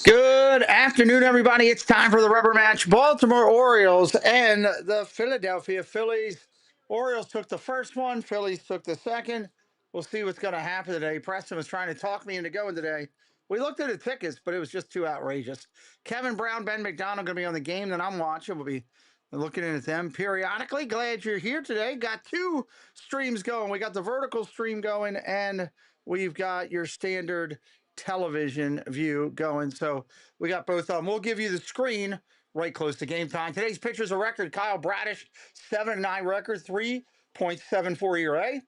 Good afternoon, everybody. It's time for the rubber match. Baltimore Orioles and the Philadelphia Phillies. Orioles took the first one. Phillies took the second. We'll see what's going to happen today. Preston was trying to talk me into going today. We looked at the tickets, but it was just too outrageous. Kevin Brown, Ben McDonald going to be on the game that I'm watching. We'll be looking in at them periodically. Glad you're here today. Got two streams going. We got the vertical stream going, and we've got your standard television view going. So we got both of them. We'll give you the screen right close to game time. Today's pitcher's a record. Kyle Bradish, 7-9 record, 3.74 ERA.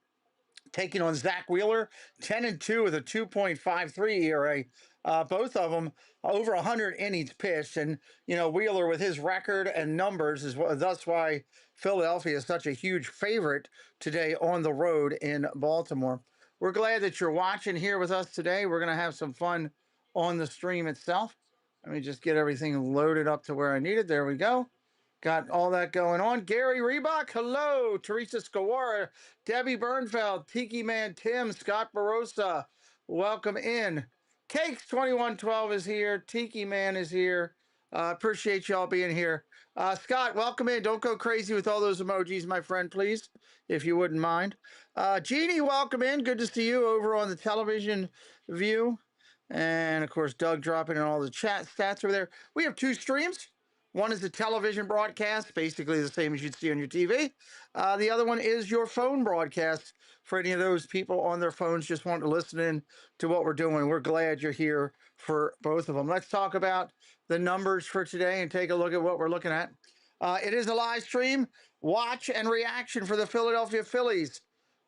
Taking on Zach Wheeler, 10-2 with a 2.53 ERA. Both of them over 100 innings pitched. And, Wheeler with his record and numbers that's why Philadelphia is such a huge favorite today on the road in Baltimore. We're glad that you're watching here with us today. We're going to have some fun on the stream itself. Let me just get everything loaded up to where I need it. There we go. Got all that going on. Gary Reebok, hello. Teresa Skawara, Debbie Bernfeld, Tiki Man Tim, Scott Barossa, welcome in. Cakes 2112 is here. Tiki Man is here. Appreciate y'all being here. Scott, welcome in. Don't go crazy with all those emojis, my friend, please, if you wouldn't mind. Jeannie, welcome in. Good to see you over on the television view. And, of course, Doug dropping in all the chat stats over there. We have two streams. One is the television broadcast, basically the same as you'd see on your TV. The other one is your phone broadcast for any of those people on their phones just wanting to listen in to what we're doing. We're glad you're here for both of them. Let's talk about the numbers for today and take a look at what we're looking at. It is a live stream. Watch and reaction for the Philadelphia Phillies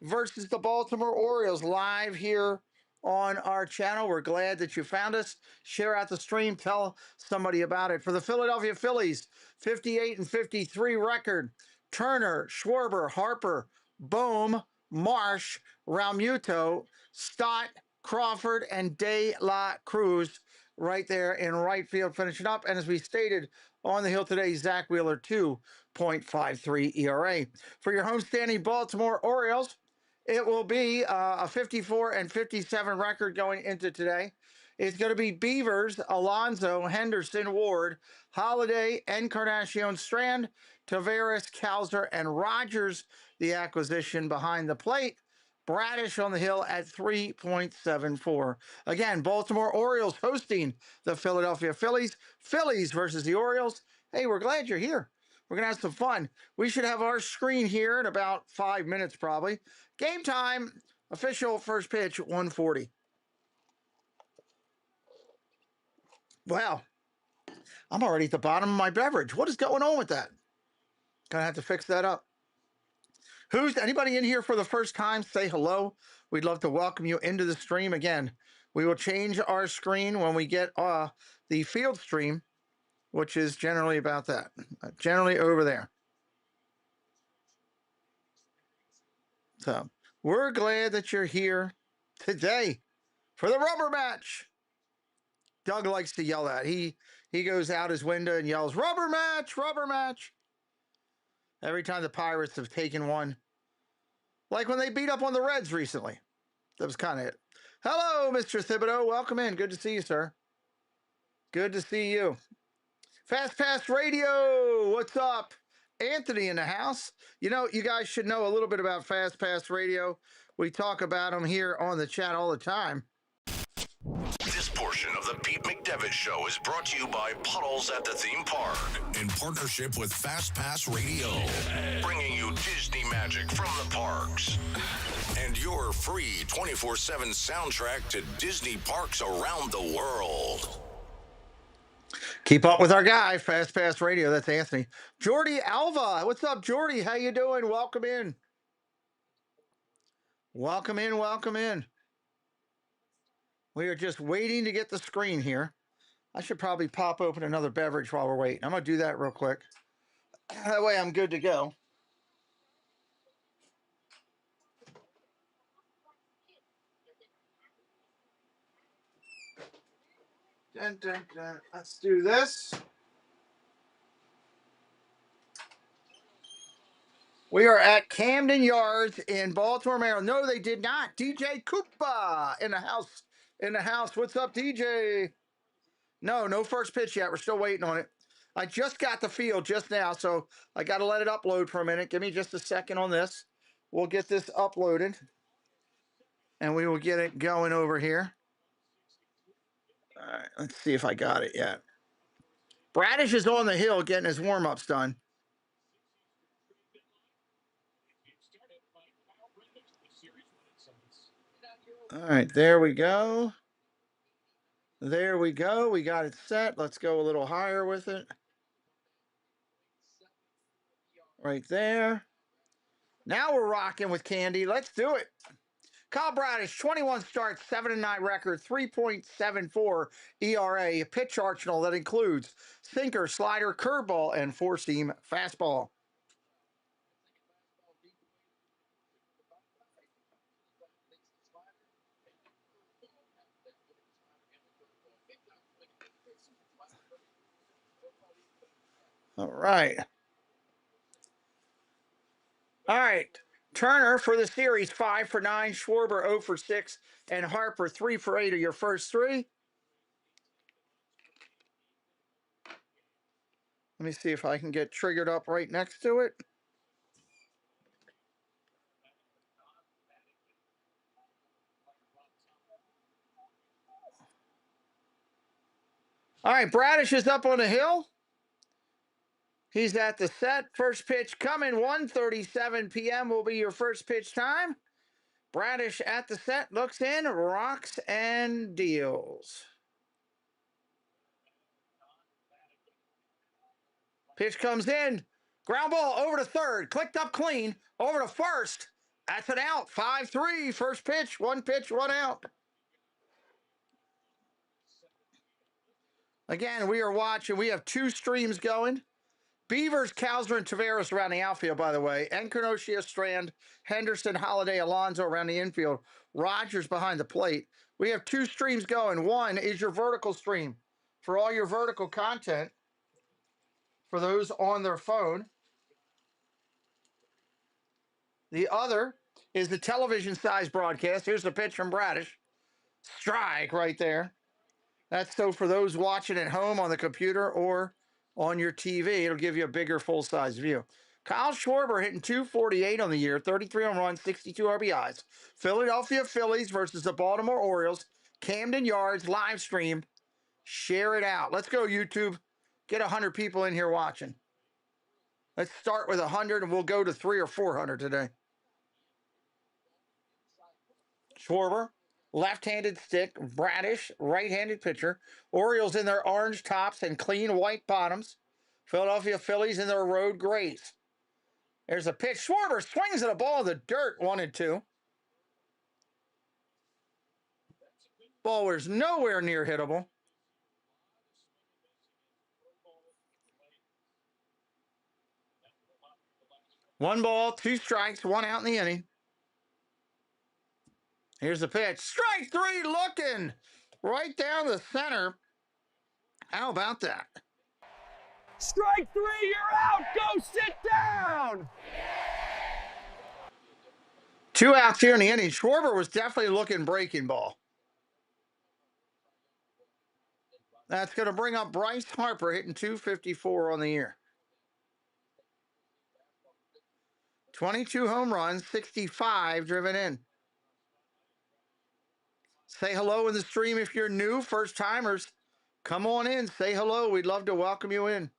versus the Baltimore Orioles live here on our channel. We're glad that you found us. Share out the stream. Tell somebody about it. For the Philadelphia Phillies, 58-53 record. Turner, Schwarber, Harper, Bohm, Marsh, Realmuto, Stott, Crawford, and De La Cruz right there in right field finishing up. And as we stated on the hill today, Zach Wheeler, 2.53 ERA. For your homestanding Baltimore Orioles, it will be a 54-57 record going into today. It's going to be Beavers, Alonso, Henderson, Ward, Holiday, Encarnacion, Strand, Tavares, Kowser, and Rogers, the acquisition behind the plate. Bradish on the hill at 3.74. Again, Baltimore Orioles hosting the Philadelphia Phillies. Phillies versus the Orioles. Hey, we're glad you're here. We're going to have some fun. We should have our screen here in about 5 minutes probably. Game time, official first pitch, 140. Wow, I'm already at the bottom of my beverage. What is going on with that? Gonna have to fix that up. Who's anybody in here for the first time? Say hello. We'd love to welcome you into the stream. Again, we will change our screen when we get the field stream, which is generally about that, generally over there. So we're glad that you're here today for the rubber match. Doug likes to yell at. He goes out his window and yells, "Rubber match, rubber match." Every time the Pirates have taken one. Like when they beat up on the Reds recently. That was kind of it. Hello, Mr. Thibodeau. Welcome in. Good to see you, sir. Good to see you. Fast Pass Radio. What's up? Anthony in the house. You guys should know a little bit about Fast Pass Radio. We talk about them here on the chat all the time. This portion of the Pete McDevitt Show is brought to you by Puddles at the Theme Park in partnership with Fast Pass Radio, bringing you Disney magic from the parks and your free 24/7 soundtrack to Disney parks around the world. Keep up with our guy, Fast Pass Radio. That's Anthony. Jordy Alva. What's up, Jordy? How you doing? Welcome in. Welcome in, welcome in. We are just waiting to get the screen here. I should probably pop open another beverage while we're waiting. I'm going to do that real quick. That way I'm good to go. Dun, dun, dun. Let's do this. We are at Camden Yards in Baltimore, Maryland. No, they did not. DJ Koopa in the house. In the house. What's up, DJ? No first pitch yet. We're still waiting on it. I just got the field just now, so I got to let it upload for a minute. Give me just a second on this. We'll get this uploaded, and we will get it going over here. All right, let's see if I got it yet. Bradish is on the hill getting his warm-ups done. All right, there we go. There we go. We got it set. Let's go a little higher with it. Right there. Now we're rocking with Candy. Let's do it. Kyle Bradish, 21 starts, 7-9 record, 3.74 ERA, pitch arsenal that includes sinker, slider, curveball, and four-seam fastball. All right. All right. Turner for the series, 5 for 9, Schwarber 0 for 6, and Harper 3 for 8 are your first three. Let me see if I can get triggered up right next to it. All right, Bradish is up on the hill. He's at the set. First pitch coming, 1:37 p.m. will be your first pitch time. Bradish at the set, looks in, rocks, and deals. Pitch comes in. Ground ball over to third. Clicked up clean. Over to first. That's an out. 5-3. First pitch, one out. Again, we are watching. We have two streams going. Beavers, Kowsner, and Taveras around the outfield, by the way. Encarnacio, Strand, Henderson, Holiday, Alonso around the infield. Rogers behind the plate. We have two streams going. One is your vertical stream for all your vertical content for those on their phone. The other is the television size broadcast. Here's the pitch from Bradish. Strike right there. That's so for those watching at home on the computer or on your TV, it'll give you a bigger full size view. Kyle Schwarber hitting 248 on the year, 33 home runs, 62 RBIs. Philadelphia Phillies versus the Baltimore Orioles. Camden Yards live stream. Share it out. Let's go, YouTube. Get 100 people in here watching. Let's start with 100 and we'll go to 300 or 400 today. Schwarber, left-handed stick. Bradish, right-handed pitcher. Orioles in their orange tops and clean white bottoms. Philadelphia Phillies in their road grays. There's a pitch. Schwarber swings at a ball in the dirt, 1-2. Ball was nowhere near hittable. One ball, two strikes, one out in the inning. Here's the pitch. Strike three looking right down the center. How about that? Strike three, you're out. Go sit down. 2 outs here in the inning. Schwarber was definitely looking breaking ball. That's going to bring up Bryce Harper hitting 254 on the year. 22 home runs, 65 driven in. Say hello in the stream if you're new, first timers. Come on in, say hello. We'd love to welcome you in.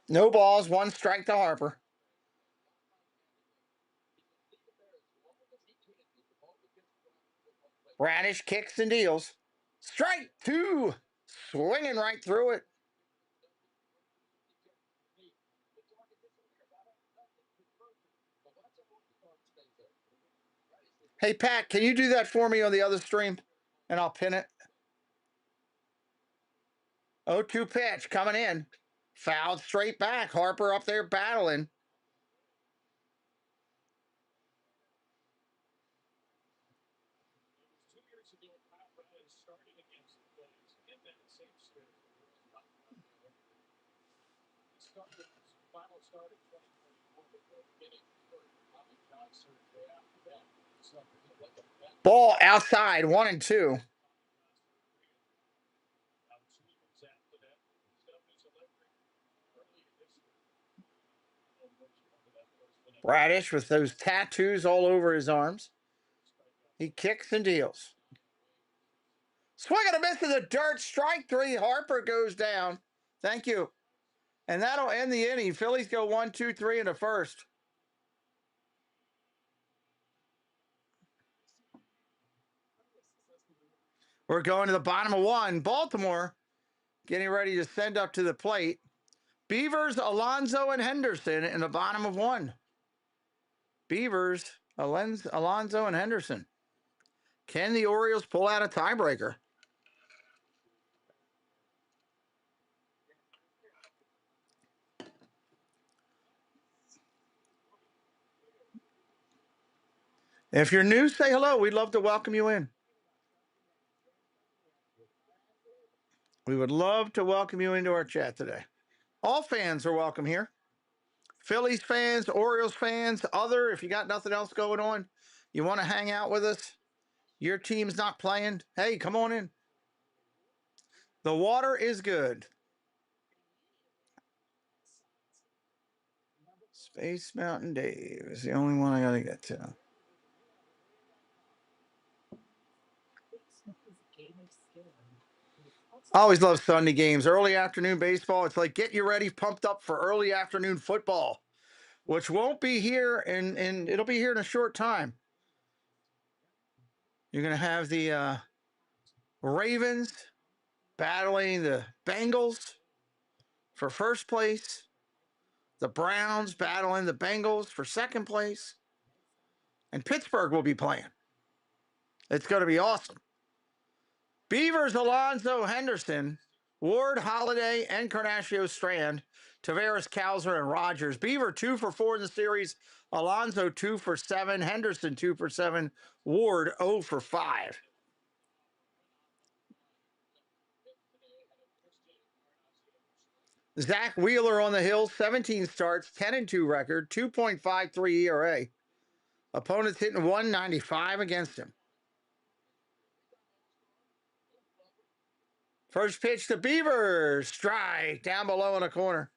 No balls, one strike to Harper. Bradish kicks and deals. Strike two. Swinging right through it. Hey, Pat, can you do that for me on the other stream? And I'll pin it. 0-2 pitch coming in. Fouled straight back. Harper up there battling. Ball outside, 1-2. Bradish with those tattoos all over his arms. He kicks and deals. Swing and a miss in the dirt. Strike 3. Harper goes down. Thank you. And that'll end the inning. Phillies go 1, 2, 3 in the first. We're going to the bottom of 1. Baltimore getting ready to send up to the plate. Beavers, Alonso, and Henderson in the bottom of 1. Beavers, Alonso, and Henderson. Can the Orioles pull out a tiebreaker? If you're new, say hello. We'd love to welcome you in. We would love to welcome you into our chat today. All fans are welcome here. Phillies fans, Orioles fans, other, if you got nothing else going on, you want to hang out with us, your team's not playing, hey, come on in. The water is good. Space Mountain Dave is the only one I got to get to. I always love Sunday games. Early afternoon baseball. It's like get you ready, pumped up for early afternoon football, which won't be here, and it'll be here in a short time. You're going to have the Ravens battling the Bengals for first place. The Browns battling the Bengals for second place. And Pittsburgh will be playing. It's going to be awesome. Beavers, Alonso, Henderson, Ward, Holiday, Encarnacio, Strand, Taveras, Cowser, and Rogers. Beaver 2 for 4 in the series. Alonso 2 for 7. Henderson 2 for 7. Ward 0 for 5. Zach Wheeler on the hill, 17 starts, 10-2 record, 2.53 ERA. Opponents hitting 195 against him. First pitch to Beavers. Strike down below in the corner.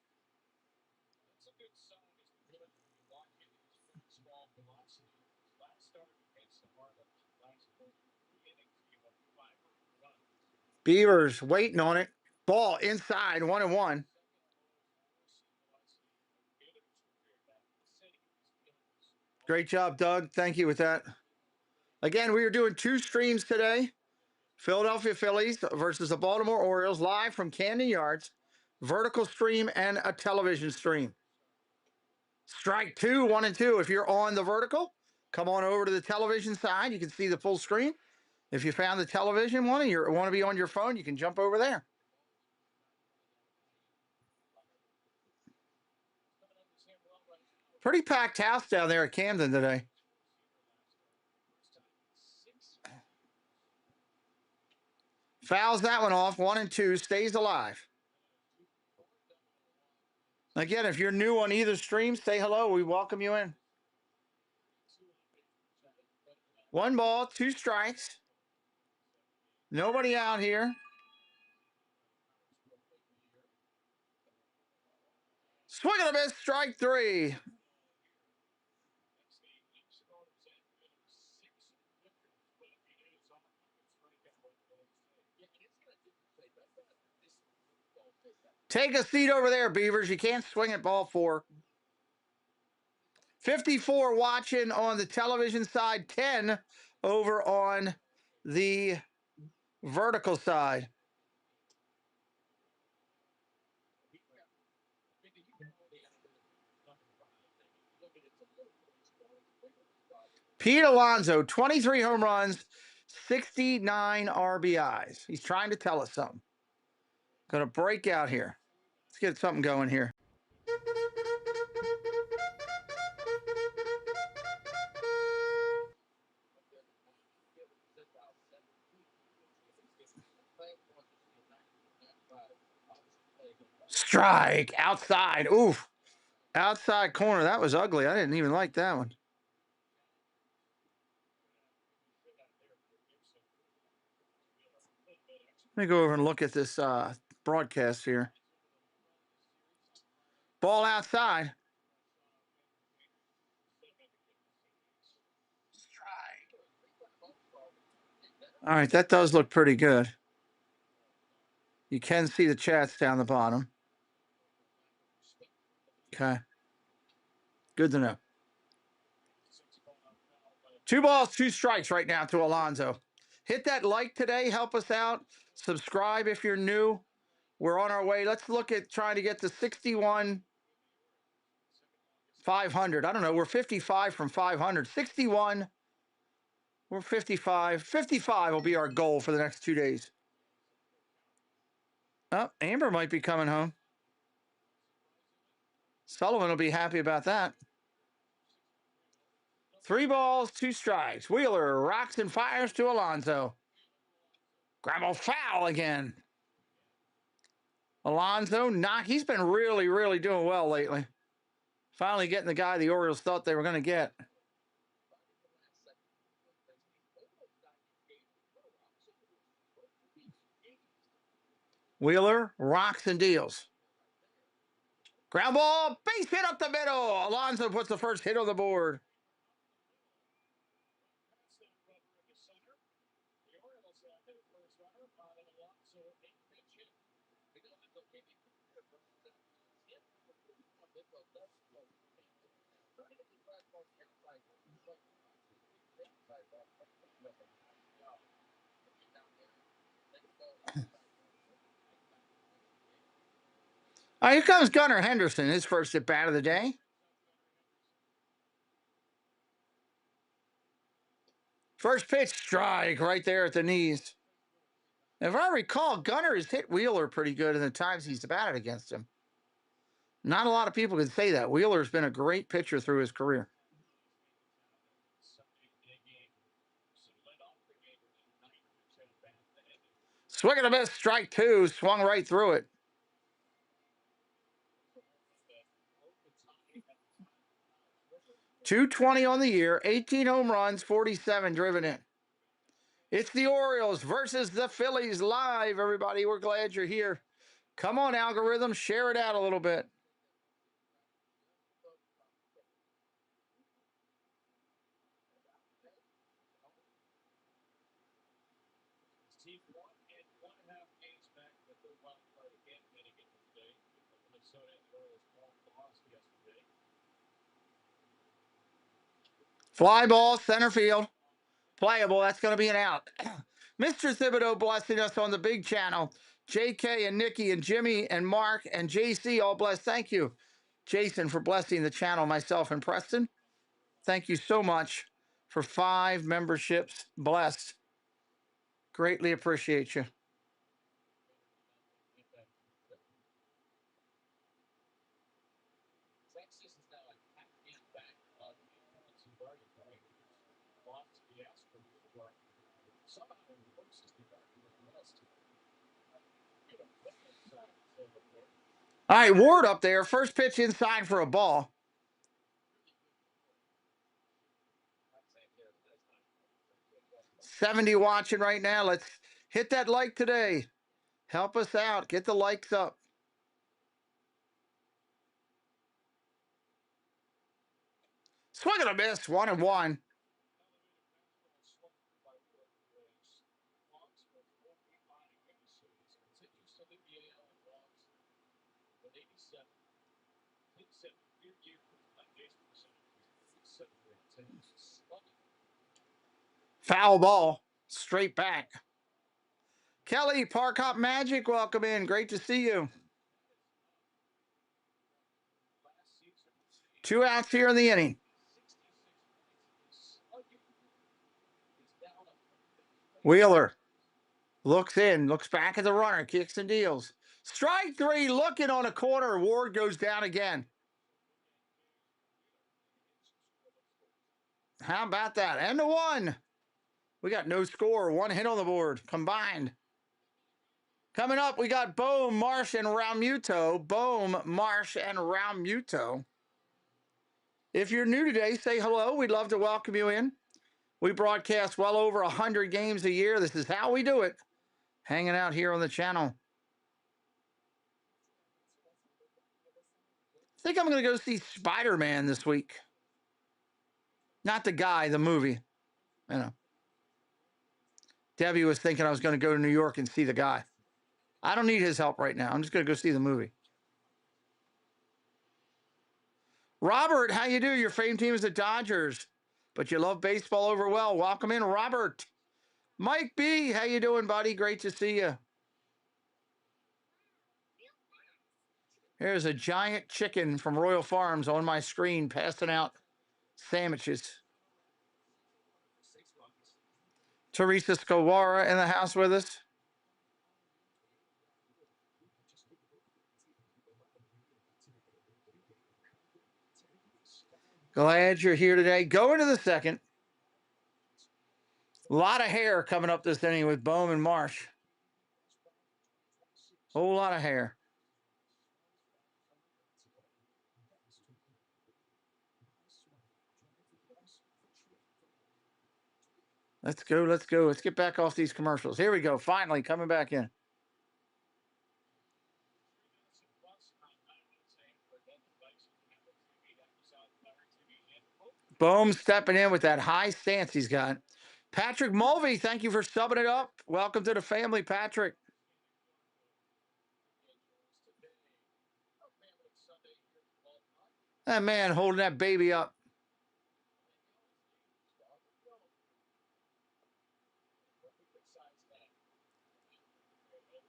Beavers waiting on it. Ball inside, 1-1. Great job, Doug. Thank you with that. Again, we are doing 2 streams today. Philadelphia Phillies versus the Baltimore Orioles live from Camden Yards. Vertical stream and a television stream. Strike 2, 1-2. If you're on the vertical, come on over to the television side. You can see the full screen. If you found the television one and you want to be on your phone, you can jump over there. Pretty packed house down there at Camden today. Fouls that one off, 1-2, stays alive. Again, if you're new on either stream, say hello. We welcome you in. 1 ball, 2 strikes. Nobody out here. Swing and a miss, strike 3. Take a seat over there, Beavers. You can't swing at ball 4. 54 watching on the television side, 10 over on the vertical side. Pete Alonso, 23 home runs, 69 RBIs. He's trying to tell us something. Going to break out here. Let's get something going here. Strike. Outside. Oof. Outside corner. That was ugly. I didn't even like that one. Let me go over and look at this broadcast here. Ball outside. All right, that does look pretty good. You can see the chats down the bottom. Okay. Good to know. 2 balls, 2 strikes right now to Alonso. Hit that like today. Help us out. Subscribe if you're new. We're on our way. Let's look at trying to get to 61 500. I don't know. We're 55 from 500. 61. We're 55. 55 will be our goal for the next 2 days. Oh, Amber might be coming home. Sullivan will be happy about that. 3 balls, 2 strikes. Wheeler rocks and fires to Alonso. Grab a foul again. Alonso, he's been really, really doing well lately. Finally getting the guy the Orioles thought they were going to get. Wheeler rocks and deals. Ground ball, base hit up the middle. Alonso puts the first hit on the board. Here comes Gunnar Henderson, his first at bat of the day. First pitch, strike right there at the knees. If I recall, Gunnar has hit Wheeler pretty good in the times he's batted against him. Not a lot of people can say that. Wheeler's been a great pitcher through his career. Swing and a miss, strike 2, swung right through it. .220 on the year, 18 home runs, 47 driven in. It's the Orioles versus the Phillies live, everybody. We're glad you're here. Come on, algorithm, share it out a little bit. Fly ball, center field. Playable. That's going to be an out. Mr. Thibodeau blessing us on the big channel. JK and Nikki and Jimmy and Mark and JC all blessed. Thank you, Jason, for blessing the channel, myself and Preston. Thank you so much for 5 memberships. Blessed. Greatly appreciate you. All right, Ward up there. First pitch inside for a ball. $70 watching right now. Let's hit that like today. Help us out. Get the likes up. Swing and a miss. 1-1. Foul ball. Straight back. Kelly, Park Hop Magic, welcome in. Great to see you. 2 outs here in the inning. Wheeler looks in, looks back at the runner, kicks and deals. Strike 3, looking on a corner. Ward goes down again. How about that? And the 1. We got no score. 1 hit on the board combined. Coming up, we got Bohm, Marsh, and Realmuto. Bohm, Marsh, and Realmuto. If you're new today, say hello. We'd love to welcome you in. We broadcast well over 100 games a year. This is how we do it. Hanging out here on the channel. I think I'm going to go see Spider-Man this week. Not the guy, the movie. You know. Debbie was thinking I was going to go to New York and see the guy. I don't need his help right now. I'm just going to go see the movie. Robert, how you do? Your famed team is the Dodgers, but you love baseball over well. Welcome in, Robert. Mike B, how you doing, buddy? Great to see you. Here's a giant chicken from Royal Farms on my screen passing out sandwiches. Teresa Skowara in the house with us. Glad you're here today. Going to the second. A lot of hair coming up this inning with Bohm and Marsh. Whole lot of hair. Let's go. Let's go. Let's get back off these commercials. Here we go. Finally coming back in. Bohm stepping in with that high stance he's got. Patrick Mulvey, thank you for subbing it up. Welcome to the family, Patrick. That man holding that baby up.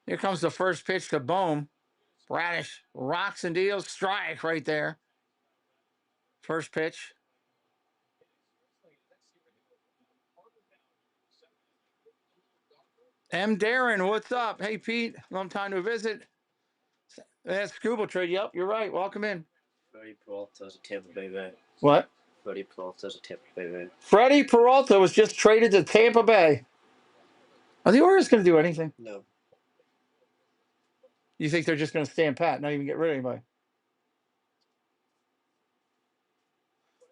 Here comes the first pitch to Bohm. Bradish rocks and deals. Strike right there. First pitch. M. Darren, what's up? Hey, Pete. Long time to visit. That's Scuba Trade. Yep, you're right. Welcome in. Freddie Peralta's a Tampa Bay Bay. What? Freddie Peralta's a Tampa Bay Bay. Freddie Peralta was just traded to Tampa Bay. Are the Orioles going to do anything? No. You think they're just going to stand pat, not even get rid of anybody?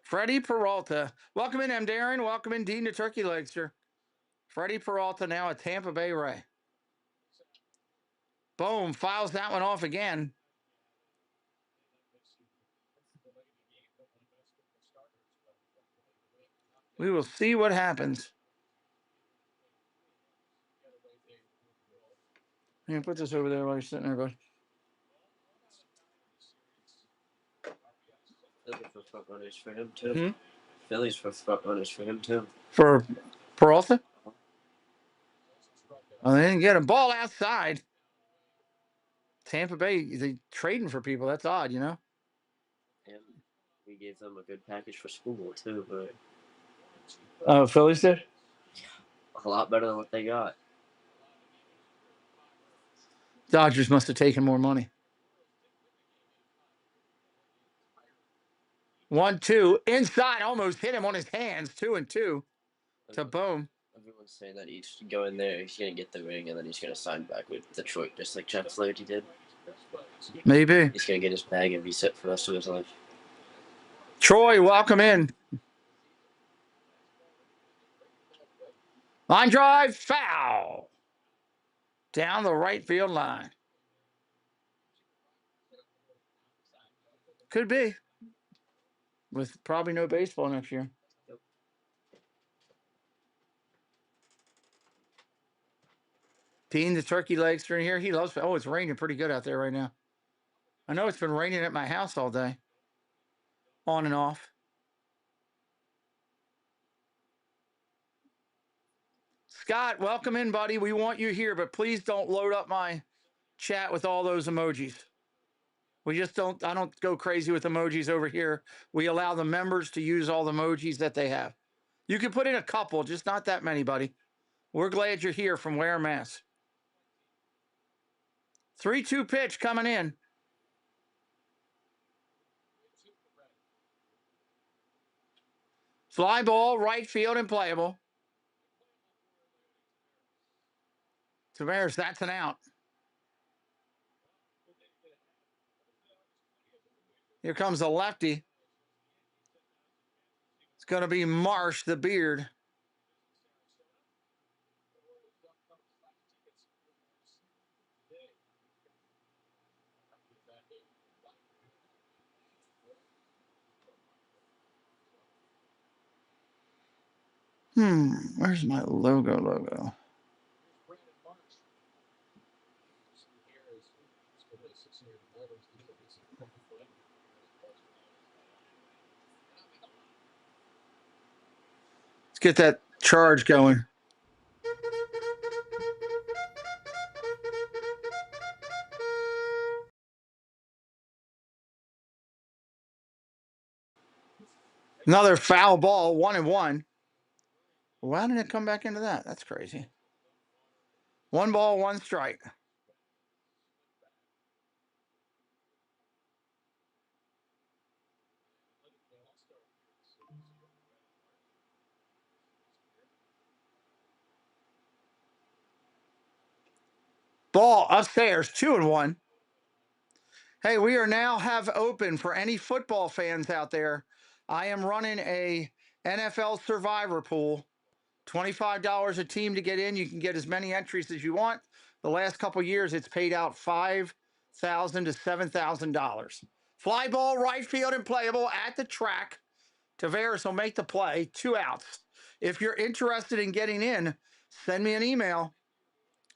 Freddie Peralta. Welcome in, M. Darren. Welcome in, Dean the Turkey Legster. Freddie Peralta now at Tampa Bay Ray. Boom. Files that one off again. We will see what happens. Yeah, put this over there while you're sitting there, bud. Phillies for front runners for him too. Phillies for front runners for him too. For Peralta? Oh, they didn't get him. Ball outside. Tampa Bay, they trading for people. That's odd, you know? And we gave them a good package for school too, but Oh, Phillies did? a lot better than what they got. Dodgers must have taken more money. 1-2. Inside, almost hit him on his hands. 2-2 to Bohm. Everyone's saying that he's going there, he's gonna get the ring, and then he's gonna sign back with Detroit, just like Jeff Flaherty did. Maybe. He's gonna get his bag and be set for the rest of his life. Troy, welcome in. Line drive, foul. Down the right field line. Could be. With probably no baseball next year. Yep. Dean, the turkey legs are in here. He loves it. Oh, it's raining pretty good out there right now. I know it's been raining at my house all day. On and off. Scott, welcome in, buddy. We want you here, but please don't load up my chat with all those emojis. We just don't, I don't go crazy with emojis over here. We allow the members to use all the emojis that they have. You can put in a couple, just not that many, buddy. We're glad you're here from Ware, Mass. 3-2 pitch coming in. Fly ball, right field and playable. Tavares, that's an out. Here comes a lefty. It's going to be Marsh, the beard. Where's my logo? Let's get that charge going. Another foul ball, 1-1. Why didn't it come back into that? That's crazy. 1 ball, 1 strike. Ball upstairs, 2-1. Hey, we are now have open for any football fans out there. I am running a NFL Survivor pool. $25 a team to get in. You can get as many entries as you want. The last couple years, it's paid out $5,000 to $7,000. Fly ball, right field, and playable at the track. Tavares will make the play. 2 outs. If you're interested in getting in, send me an email.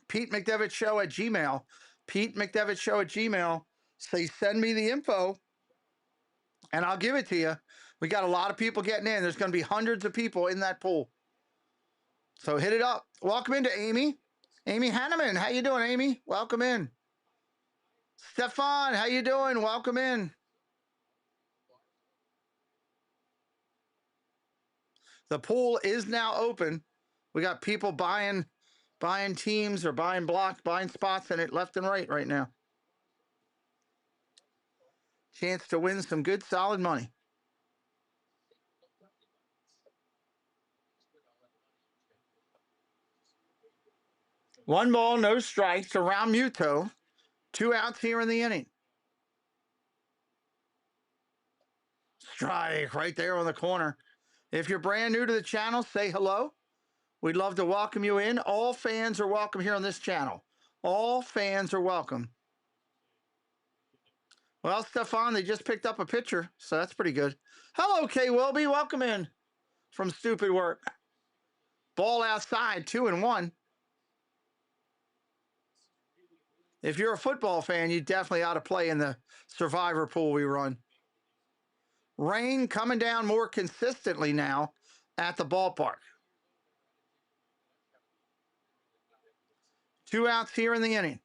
PeteMcDevittShow@gmail. PeteMcDevittShow@gmail. Say, send me the info, and I'll give it to you. We got a lot of people getting in. There's going to be hundreds of people in that pool. So hit it up. Welcome into Amy. Amy Hanneman. How you doing, Amy? Welcome in. Stefan, how you doing? Welcome in. The pool is now open. We got people buying teams or buying blocks, buying spots in it left and right now. Chance to win some good, solid money. One ball, no strikes around Muto. 2 outs here in the inning. Strike right there on the corner. If you're brand new to the channel, say hello. We'd love to welcome you in. All fans are welcome here on this channel. All fans are welcome. Well, Stefan, they just picked up a pitcher, so that's pretty good. Hello, K. Wilby. Welcome in from Stupid Work. Ball outside, 2-1. If you're a football fan, you definitely ought to play in the Survivor pool we run. Rain coming down more consistently now at the ballpark. 2 outs here in the inning.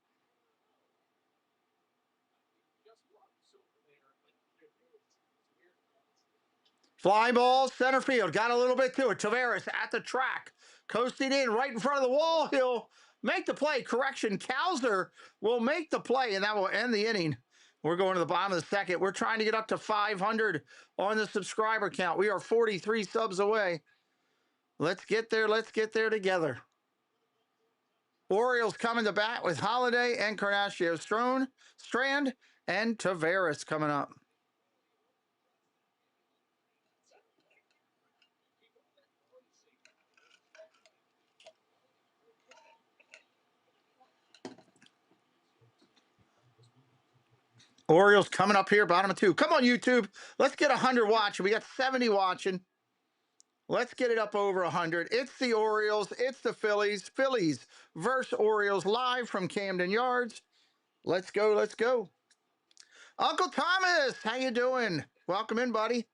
Fly ball, center field. Got a little bit to it. Tavares at the track. Coasting in right in front of the wall. He'll make the play. Correction, Cowser will make the play, and that will end the inning. We're going to the bottom of the second. We're trying to get up to 500 on the subscriber count. We are 43 subs away. Let's get there. Let's get there together. Orioles coming to bat with Holiday and Encarnacio Strand, and Tavares coming up. Orioles coming up here, bottom of 2. Come on, YouTube. Let's get 100 watching. We got 70 watching. Let's get it up over 100. It's the Orioles. It's the Phillies. Phillies versus Orioles live from Camden Yards. Let's go. Let's go. Uncle Thomas, how you doing? Welcome in, buddy.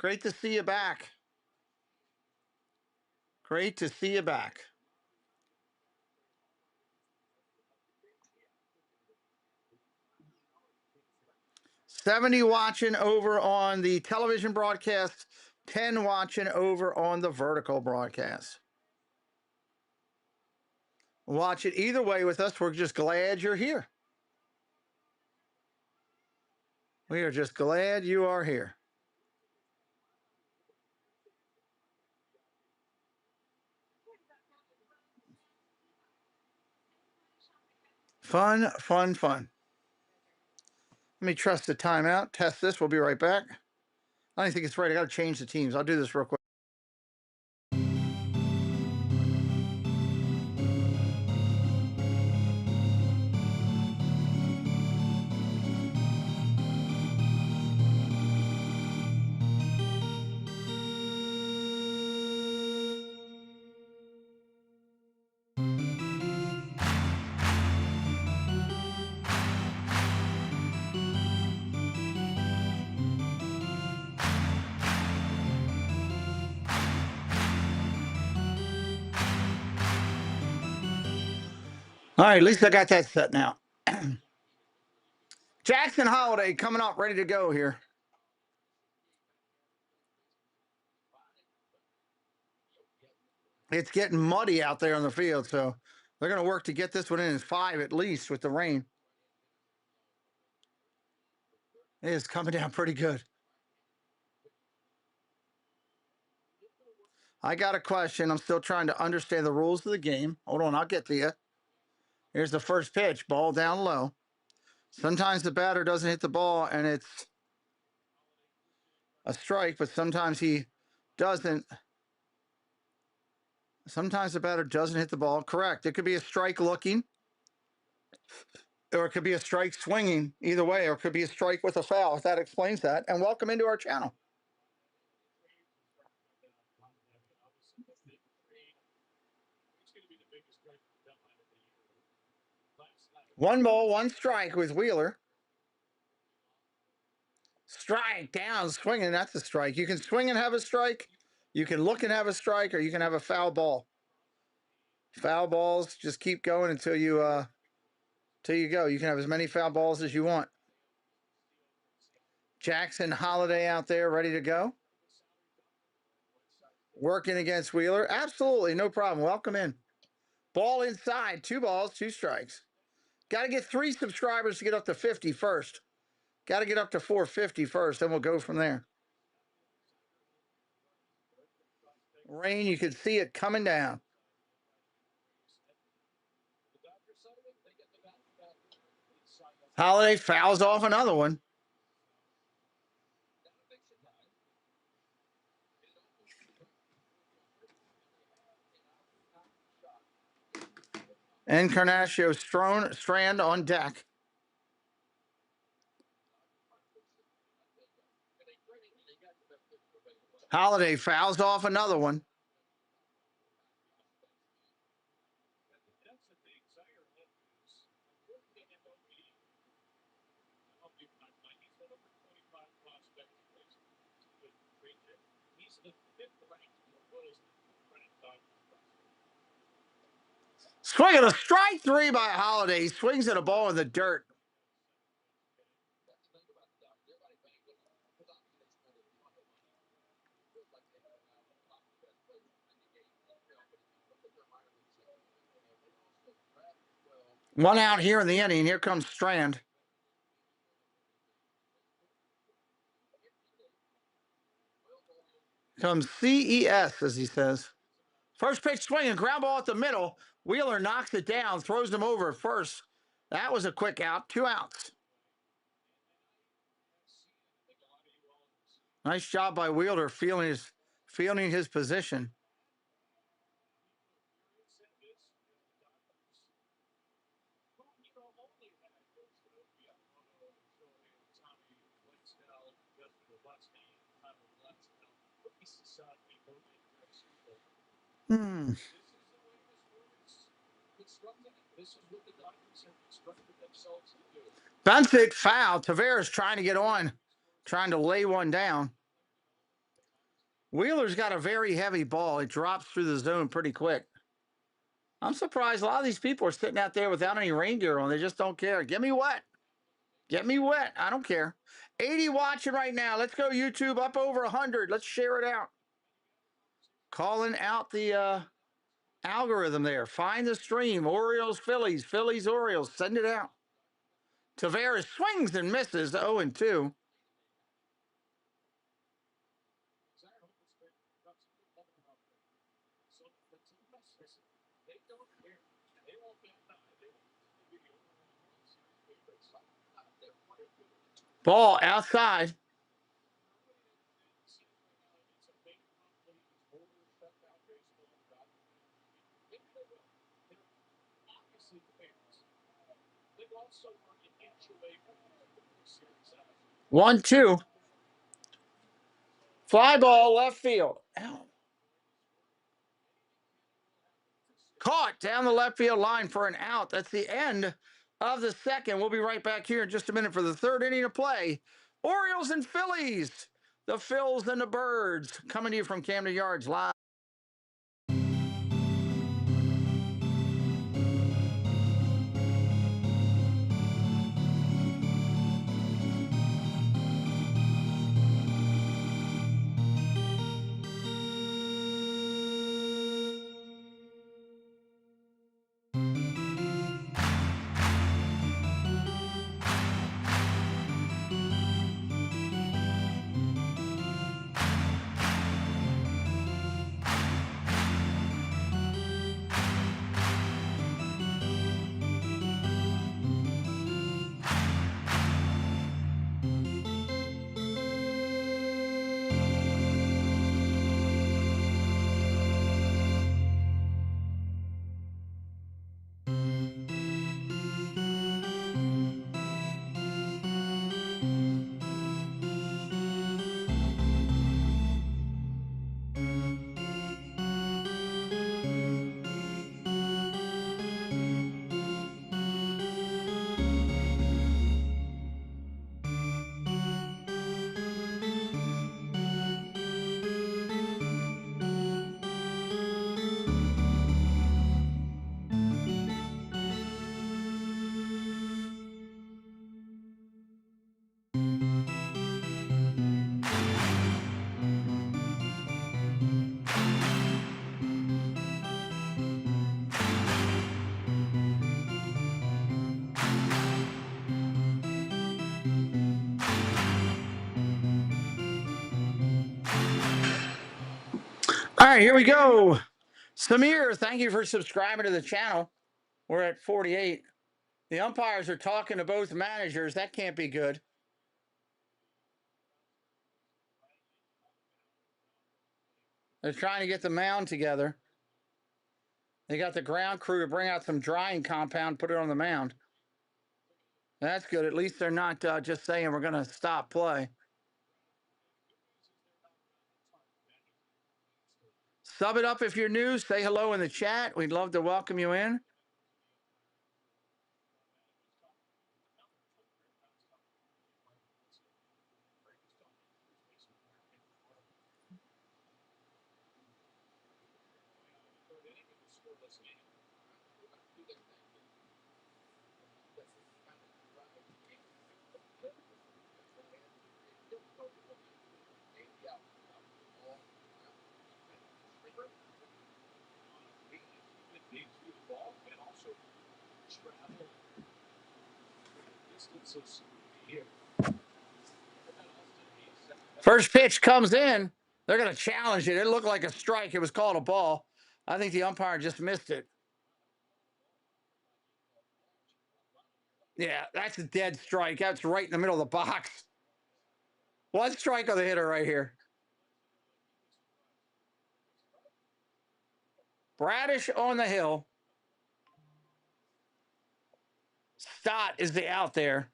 Great to see you back. Great to see you back. $70 watching over on the television broadcast, 10 watching over on the vertical broadcast. Watch it either way with us. We're just glad you're here. We are just glad you are here. Fun, fun, fun. Let me trust the timeout. Test this. We'll be right back. I don't think it's right. I got to change the teams. I'll do this real quick. All right, at least I got that set now. Jackson Holiday coming up, ready to go here. It's getting muddy out there on the field, so they're going to work to get this one in 5 at least with the rain. It is coming down pretty good. I got a question. I'm still trying to understand the rules of the game. Hold on, I'll get to you. Here's the first pitch, ball down low. Sometimes the batter doesn't hit the ball and it's a strike, but sometimes he doesn't. Sometimes the batter doesn't hit the ball. Correct. It could be a strike looking, or it could be a strike swinging. Either way, or it could be a strike with a foul. If that explains that. And welcome into our channel. One ball, one strike with Wheeler. Strike down, swinging. That's a strike. You can swing and have a strike. You can look and have a strike, or you can have a foul ball. Foul balls just keep going until you go. You can have as many foul balls as you want. Jackson Holiday out there ready to go. Working against Wheeler. Absolutely, no problem. Welcome in. Ball inside. 2 balls, 2 strikes. Got to get 3 subscribers to get up to 50 first. Got to get up to 450 first, then we'll go from there. Rain, you can see it coming down. Holiday fouls off another one. Encarnacio Strand on deck. Holiday fouls off another one. Swinging a strike 3 by Holiday. He swings at a ball in the dirt. One out here in the inning. Here comes Strand. Comes CES, as he says. First pitch swinging, ground ball at the middle. Wheeler knocks it down, throws him over at first. That was a quick out. 2 outs. Nice job by Wheeler feeling his position. Bunted foul. Tavares trying to get on, trying to lay one down. Wheeler's got a very heavy ball. It drops through the zone pretty quick. I'm surprised a lot of these people are sitting out there without any rain gear on. They just don't care. Get me wet. Get me wet. I don't care. 80 watching right now. Let's go, YouTube. Up over 100. Let's share it out. Calling out the algorithm there. Find the stream. Orioles, Phillies. Phillies, Orioles. Send it out. Tavares swings and misses. 0-2. Ball outside. One, two. Fly ball left field. Ow. Caught down the left field line for an out. That's the end of the second. We'll be right back here in just a minute for the third inning of play. Orioles and Phillies. The Phils and the Birds coming to you from Camden Yards live. All right, here we go. Samir, thank you for subscribing to the channel. We're at 48. The umpires are talking to both managers. That can't be good. They're trying to get the mound together. They got the ground crew to bring out some drying compound, put it on the mound. That's good. At least they're not just saying we're going to stop play. Sub it up if you're new. Say hello in the chat. We'd love to welcome you in. First pitch comes in. They're going to challenge it. It looked like a strike. It was called a ball. I think the umpire just missed it. Yeah, that's a dead strike. That's right in the middle of the box. One strike on the hitter right here. Bradish on the hill. Stott is the out there.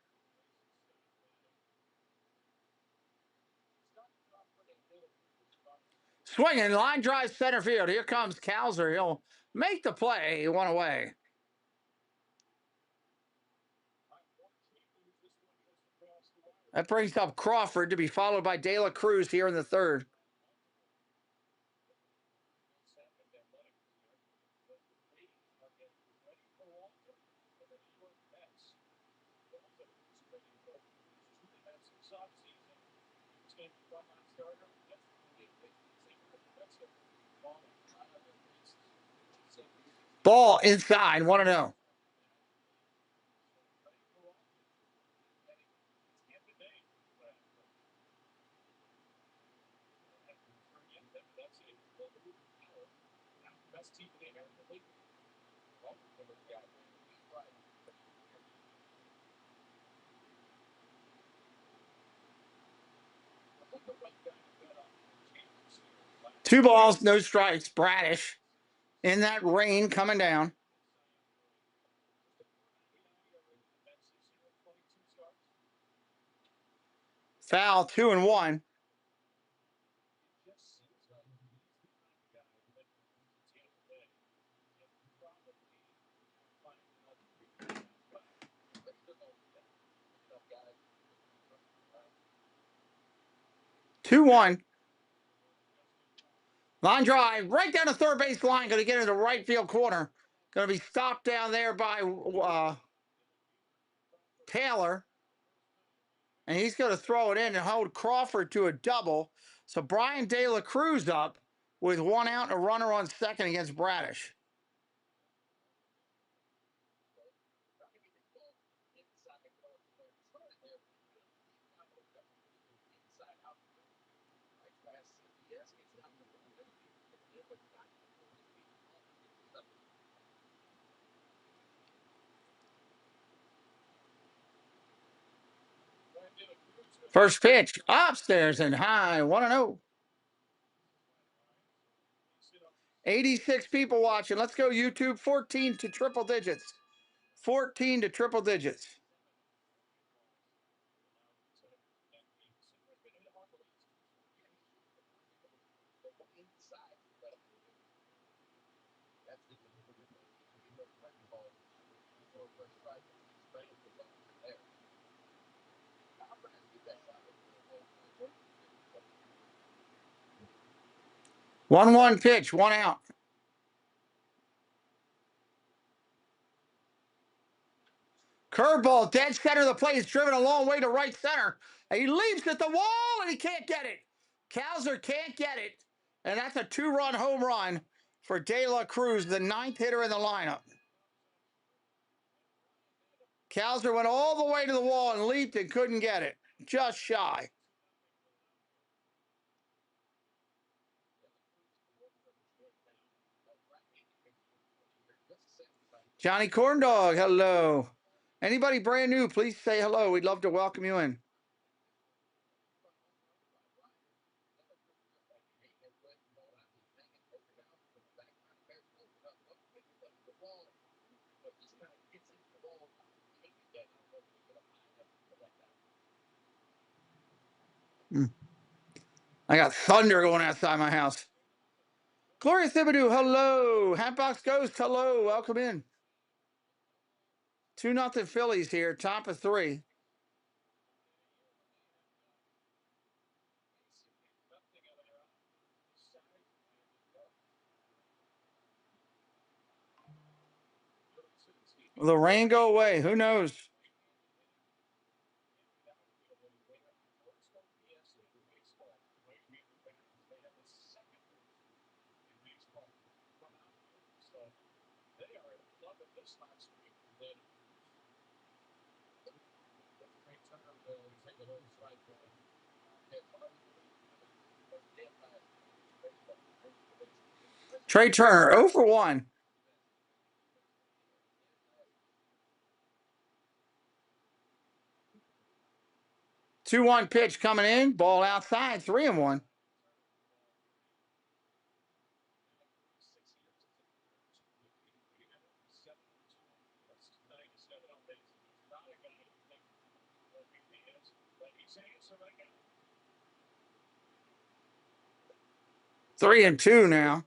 Swinging, line drive center field. Here comes Cowser. He'll make the play. He went away. That brings up Crawford to be followed by De La Cruz here in the third. Ball inside, 1-0. 2 balls, no strikes. Bradish in that rain coming down. Foul, 2-1. Two one. Line drive right down the third base line. Going to get into the right field corner. Going to be stopped down there by Taylor. And he's going to throw it in and hold Crawford to a double. So Brian De La Cruz up with 1 out and a runner on second against Bradish. First pitch, upstairs and high, 1-0. 86 people watching. Let's go YouTube, 14 to triple digits. 14 to triple digits. One pitch, 1 out. Curveball, dead center of the plate. Is driven a long way to right center. And he leaps at the wall and he can't get it. Cowser can't get it. And that's a 2-run home run for De La Cruz, the 9th hitter in the lineup. Cowser went all the way to the wall and leaped and couldn't get it. Just shy. Johnny Corndog, hello. Anybody brand new, please say hello. We'd love to welcome you in. I got thunder going outside my house. Gloria Thibodeau, hello. Hatbox Ghost, hello. Welcome in. 2-0 Phillies here, top of 3. Will the rain go away? Who knows? Trey Turner, 0 for 1. Two-one pitch coming in. Ball outside, 3-1. Three and two now.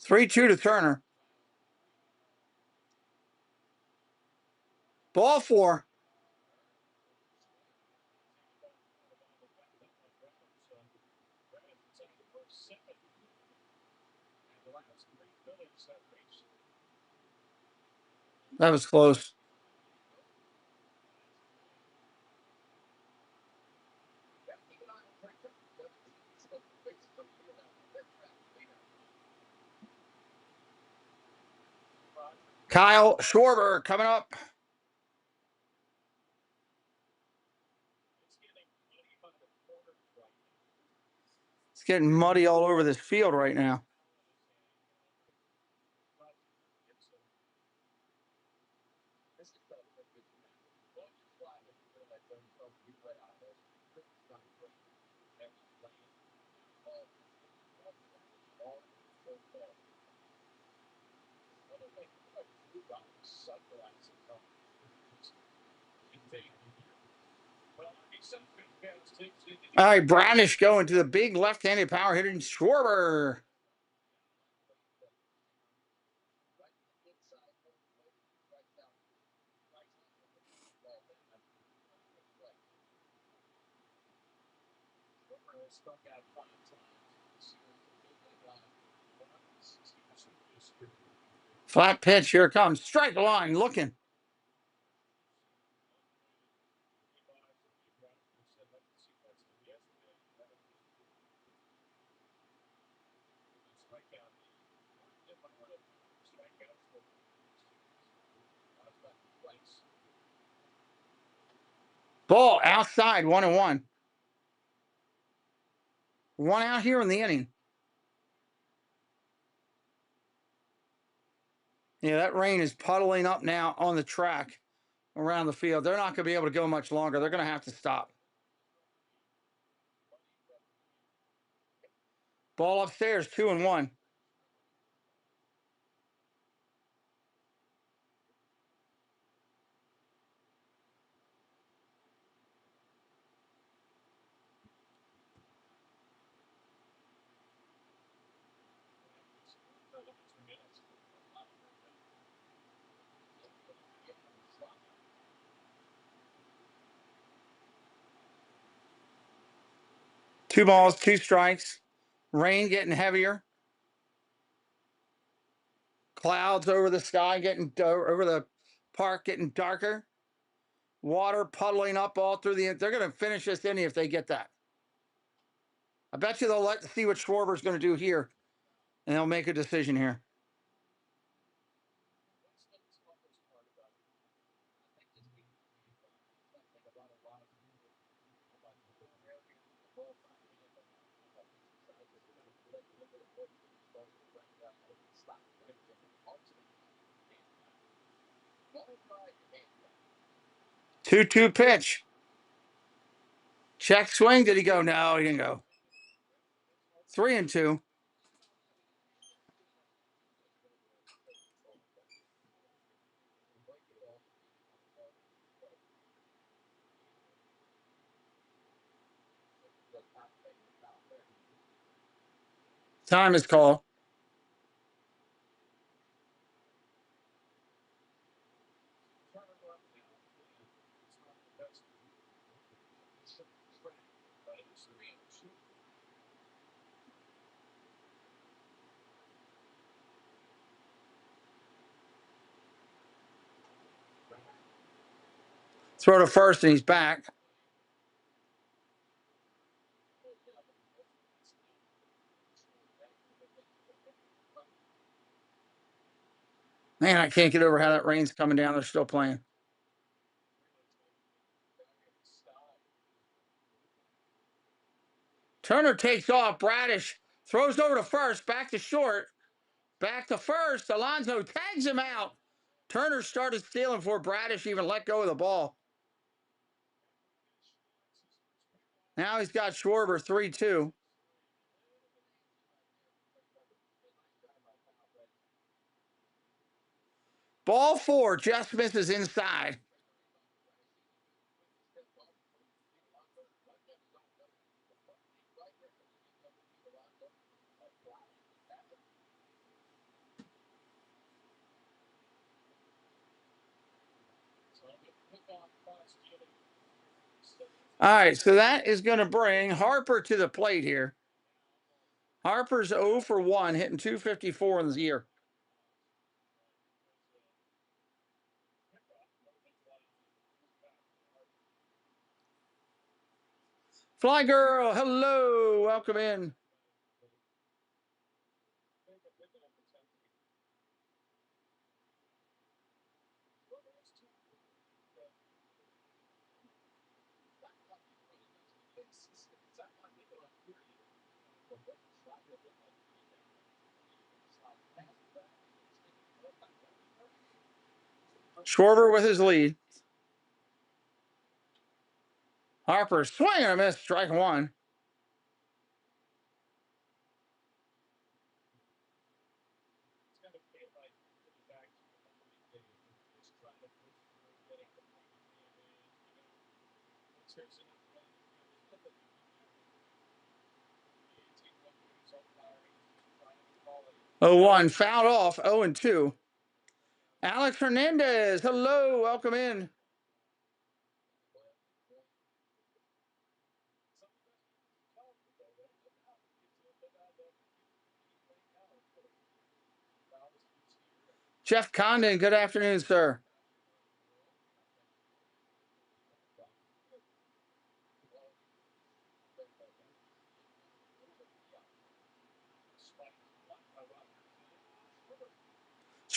3-2 to Turner. Ball 4. That was close. Kyle Schwarber coming up. It's getting muddy all over this field right now. All right, Brownish going to the big left-handed power hitter, Schwarber. Flat pitch, here it comes. Strike line, looking. Ball outside, 1-1. One out here in the inning. Yeah, that rain is puddling up now on the track around the field. They're not going to be able to go much longer. They're going to have to stop. Ball upstairs, 2-1. Two balls, two strikes. Rain getting heavier. Clouds over the sky getting over the park getting darker. Water puddling up all through the. They're going to finish this inning if they get that. I bet you they'll see what Schwarber's going to do here, and they'll make a decision here. Two pitch. Check swing. Did he go? No, he didn't go. 3-2. Time is called. Throw to first, and he's back. Man, I can't get over how that rain's coming down. They're still playing. Turner takes off. Bradish throws over to first. Back to short. Back to first. Alonso tags him out. Turner started stealing before Bradish even let go of the ball. Now he's got Schwarber 3-2. Ball 4 just misses inside. All right, so that is going to bring Harper to the plate here. Harper's 0 for 1, hitting 254 in the year. Fly Girl, hello, welcome in. Schwarber with his lead. Harper swing and a miss, strike 1. 0-1, fouled off. 0-2. Alex Hernandez, hello, welcome in. Jeff Condon, good afternoon, sir.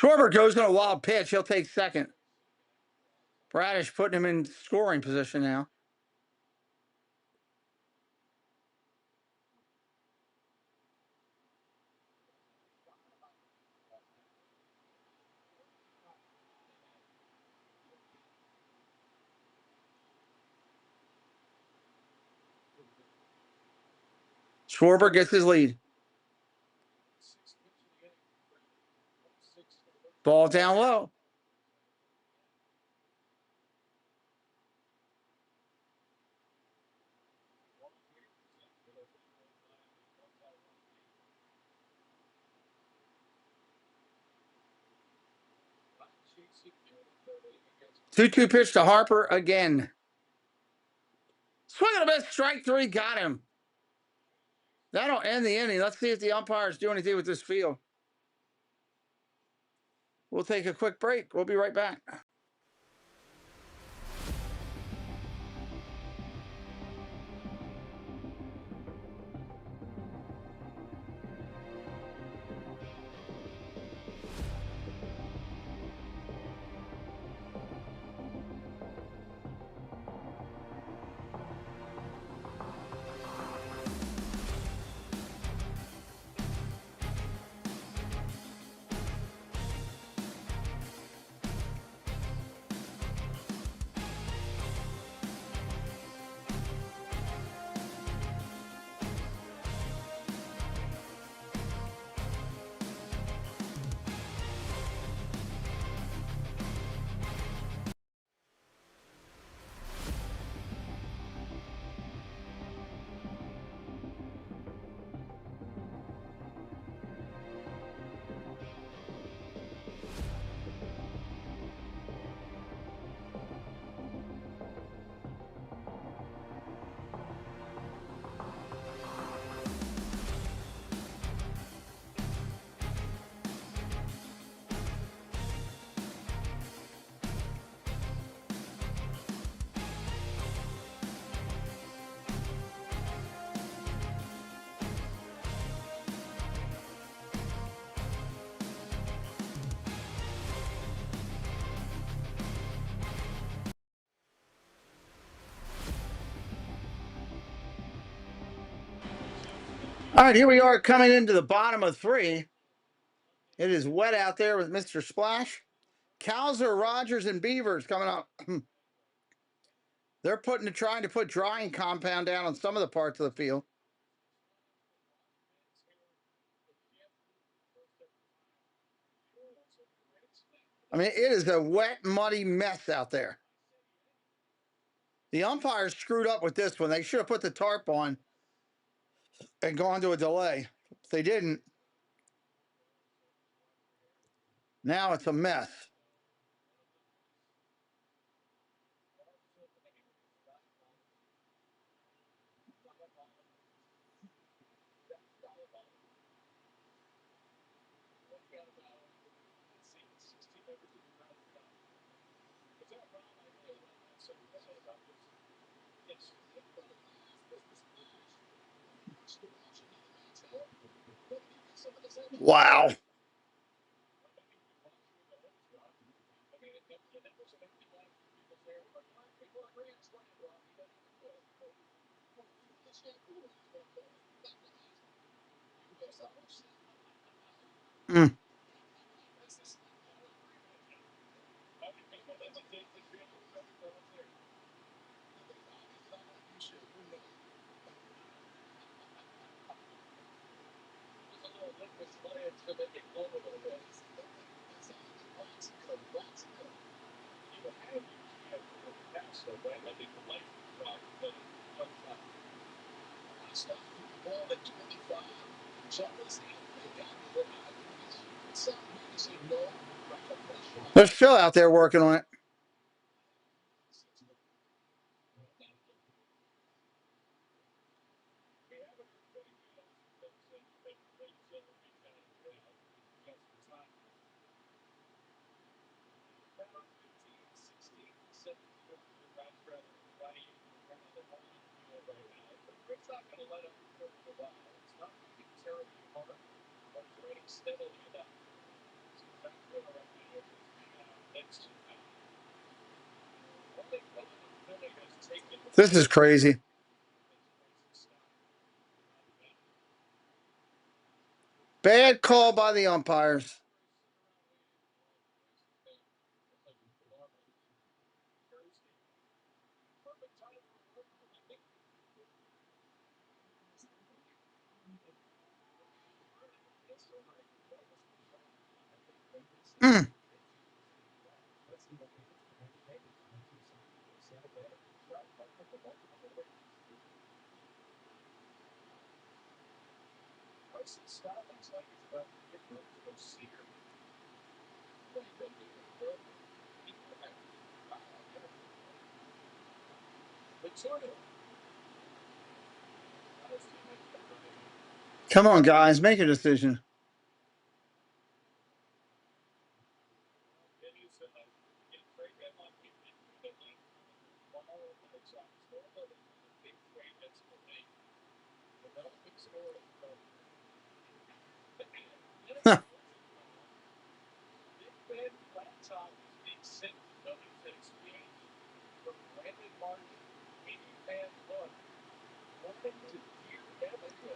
Schwarber goes in a wild pitch. He'll take second. Bradish putting him in scoring position now. Schwarber gets his lead. Ball down low. Two-two pitch to Harper again. Swing and a miss, strike three, got him. That'll end the inning. Let's see if the umpires do anything with this field. We'll take a quick break. We'll be right back. All right, here we are coming into the bottom of three. It is wet out there with Mr. Splash. Cowser, Rogers, and Beavers coming up. They're trying to put drying compound down on some of the parts of the field. I mean, it is a wet, muddy mess out there. The umpires screwed up with this one. They should have put the tarp on and gone to a delay. If they didn't, now it's a mess. Wow. Mm. There's Phil out there working on it. This is crazy. Bad call by the umpires. Mm. Come on, guys, make a decision.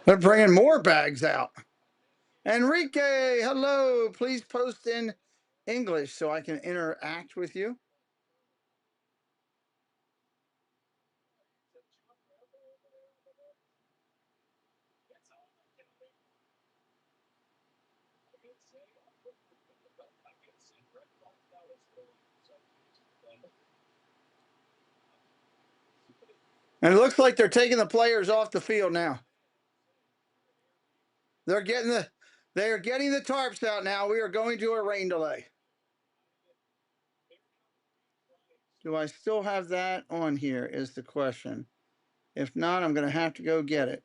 They're bringing more bags out. Enrique, hello. Please post in English so I can interact with you. And it looks like they're taking the players off the field now. They're getting the tarps out now. We are going to a rain delay. Do I still have that on here is the question. If not, I'm going to have to go get it.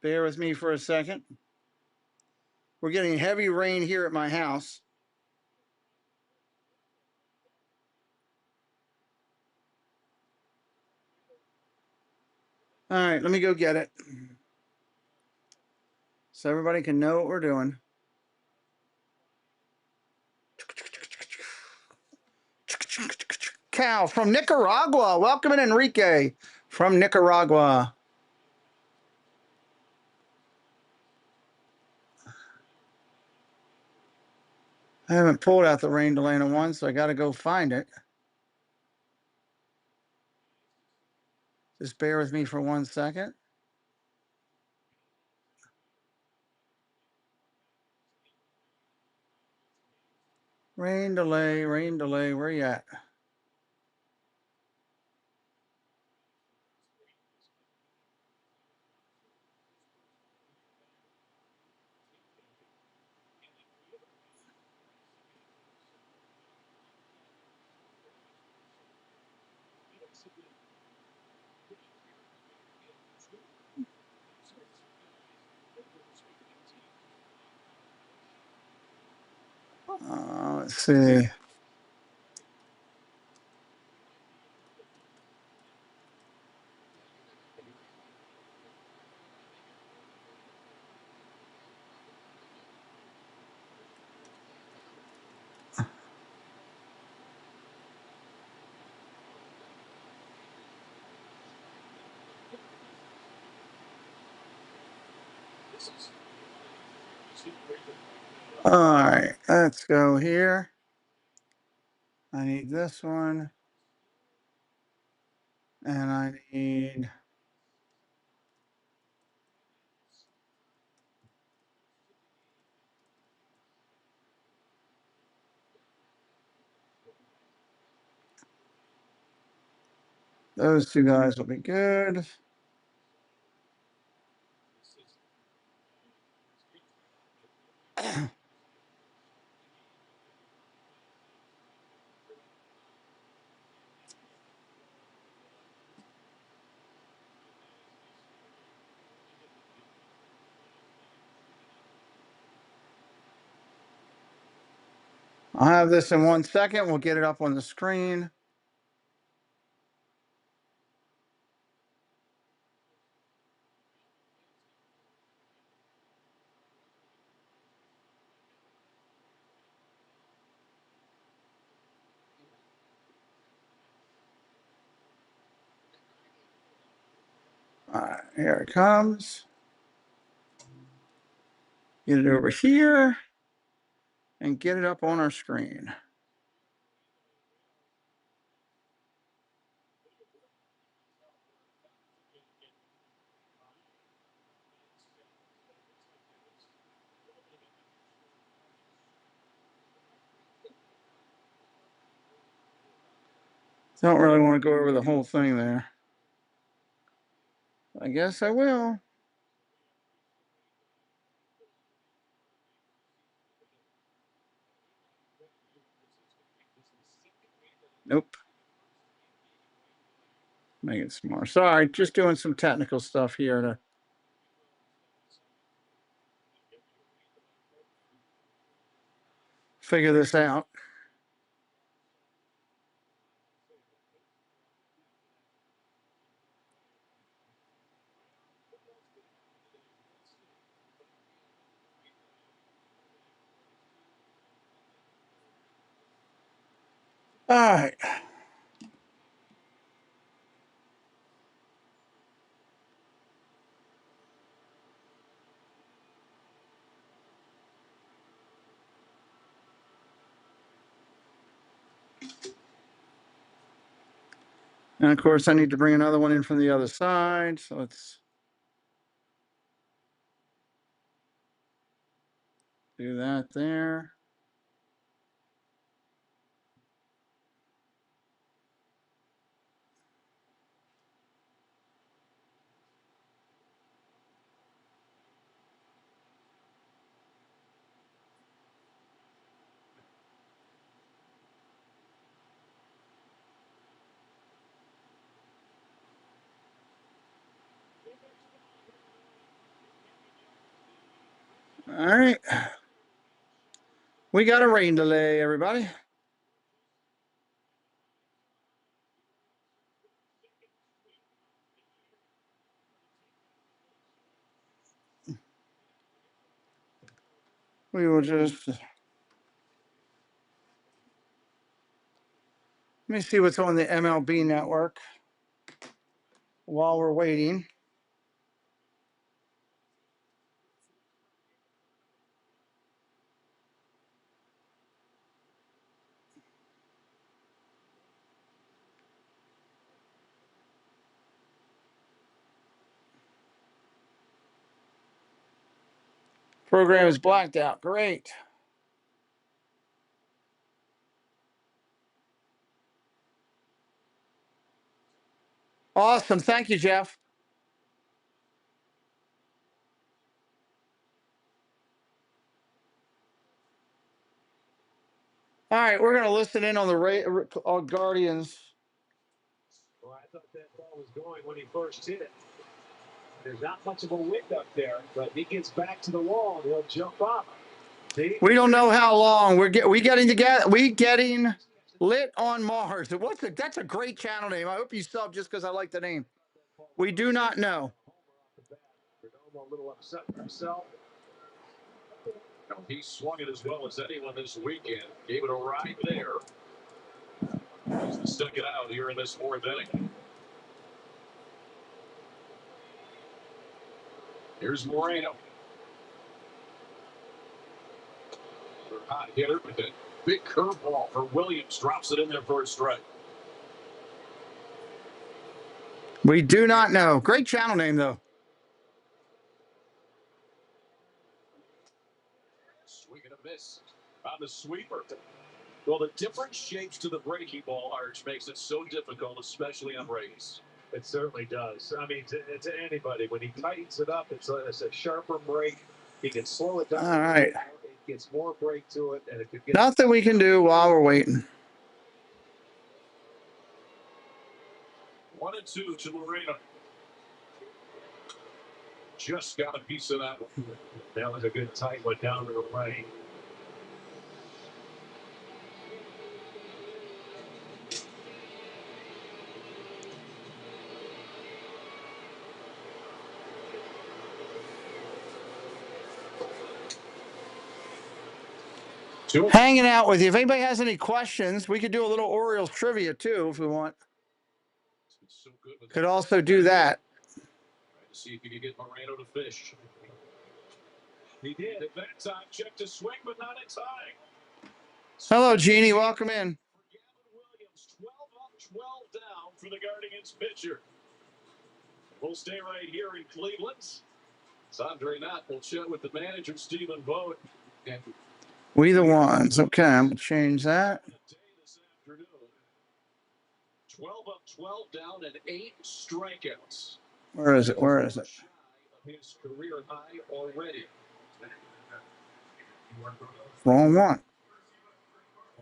Bear with me for a second. We're getting heavy rain here at my house. All right, let me go get it so everybody can know what we're doing. Cal from Nicaragua. Welcome in, Enrique from Nicaragua. I haven't pulled out the rain delay in one, so I got to go find it. Just bear with me for 1 second. Rain delay, where you at? Let's see. All right, let's go here. I need this one. And I need those two guys will be good. I'll have this in 1 second. We'll get it up on the screen. All right, here it comes. Get it over here and get it up on our screen. Don't really want to go over the whole thing there. I guess I will. Nope. Make it smaller. Sorry, just doing some technical stuff here to figure this out. All right. And of course, I need to bring another one in from the other side. So let's do that there. All right. We got a rain delay, everybody. We will just let me see what's on the MLB network while we're waiting. Program is blacked out. Great. Awesome. Thank you, Jeff. All right, we're going to listen in on the Guardians. Well, I thought that ball was going when he first hit it. There's not much of a wind up there, but he gets back to the wall and he'll jump up. See? We don't know how long we getting together. We getting lit on Mars. That's a great channel name. I hope you sub just because I like the name. We do not know. A little upset himself. He swung it as well as anyone this weekend. Gave it a ride there. He's stuck it out here in this fourth inning. Here's Moreno. Hot hitter with a big curveball for Williams. Drops it in there for a strike. We do not know. Great channel name, though. Swing and a miss on the sweeper. Well, the different shapes to the breaking ball, Arch, makes it so difficult, especially on Rays. It certainly does. I mean, to anybody, when he tightens it up, it's a sharper break. He can slow it down. All right. It gets more break to it, and it could get. Nothing we can do while we're waiting. 1-2 to Moreno. Just got a piece of that one. That was a good tight one down to the right. hanging out with you. If anybody has any questions, we could do a little Orioles trivia too if we want. Could also do that. To see if you can get Moreno to fish. He did at that time. Check to swing, but not in time. Hello, Jeannie. Welcome in. Gavin Williams, 12 up, 12 down for the Guardians pitcher. We'll stay right here in Cleveland. Andre Knott will chat with the manager, Stephen Vogt. We the ones. Okay, I'm going to change that. 12 up, 12 down, and 8 strikeouts. Where is it? Where is it? His career high already. Wrong one.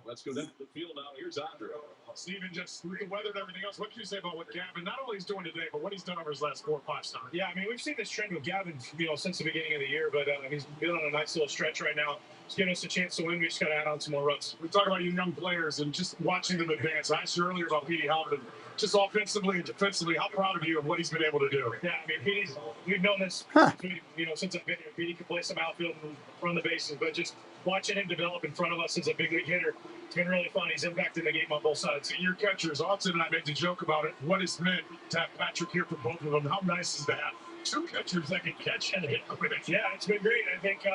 Let's go down to the field now. Here's Andre. Steven, just with the weather and everything else, what can you say about what Gavin, not only he's doing today, but what he's done over his last 4 or 5 starts? Yeah, I mean, we've seen this trend with Gavin, since the beginning of the year, but he's been on a nice little stretch right now. He's giving us a chance to win. We just got to add on some more runs. We talk about you young players and just watching them advance. I asked you earlier about Petey Halpin, just offensively and defensively. How proud of you of what he's been able to do? Yeah, I mean, we've known this, since I've been here. Petey can play some outfield and run the bases, but just watching him develop in front of us as a big league hitter, it's been really fun. He's impacting the game on both sides. Your catchers, Austin and I made the joke about it. What it's meant to have Patrick here for both of them. How nice is that? 2 catchers that can catch and hit with it. Yeah, it's been great. I think,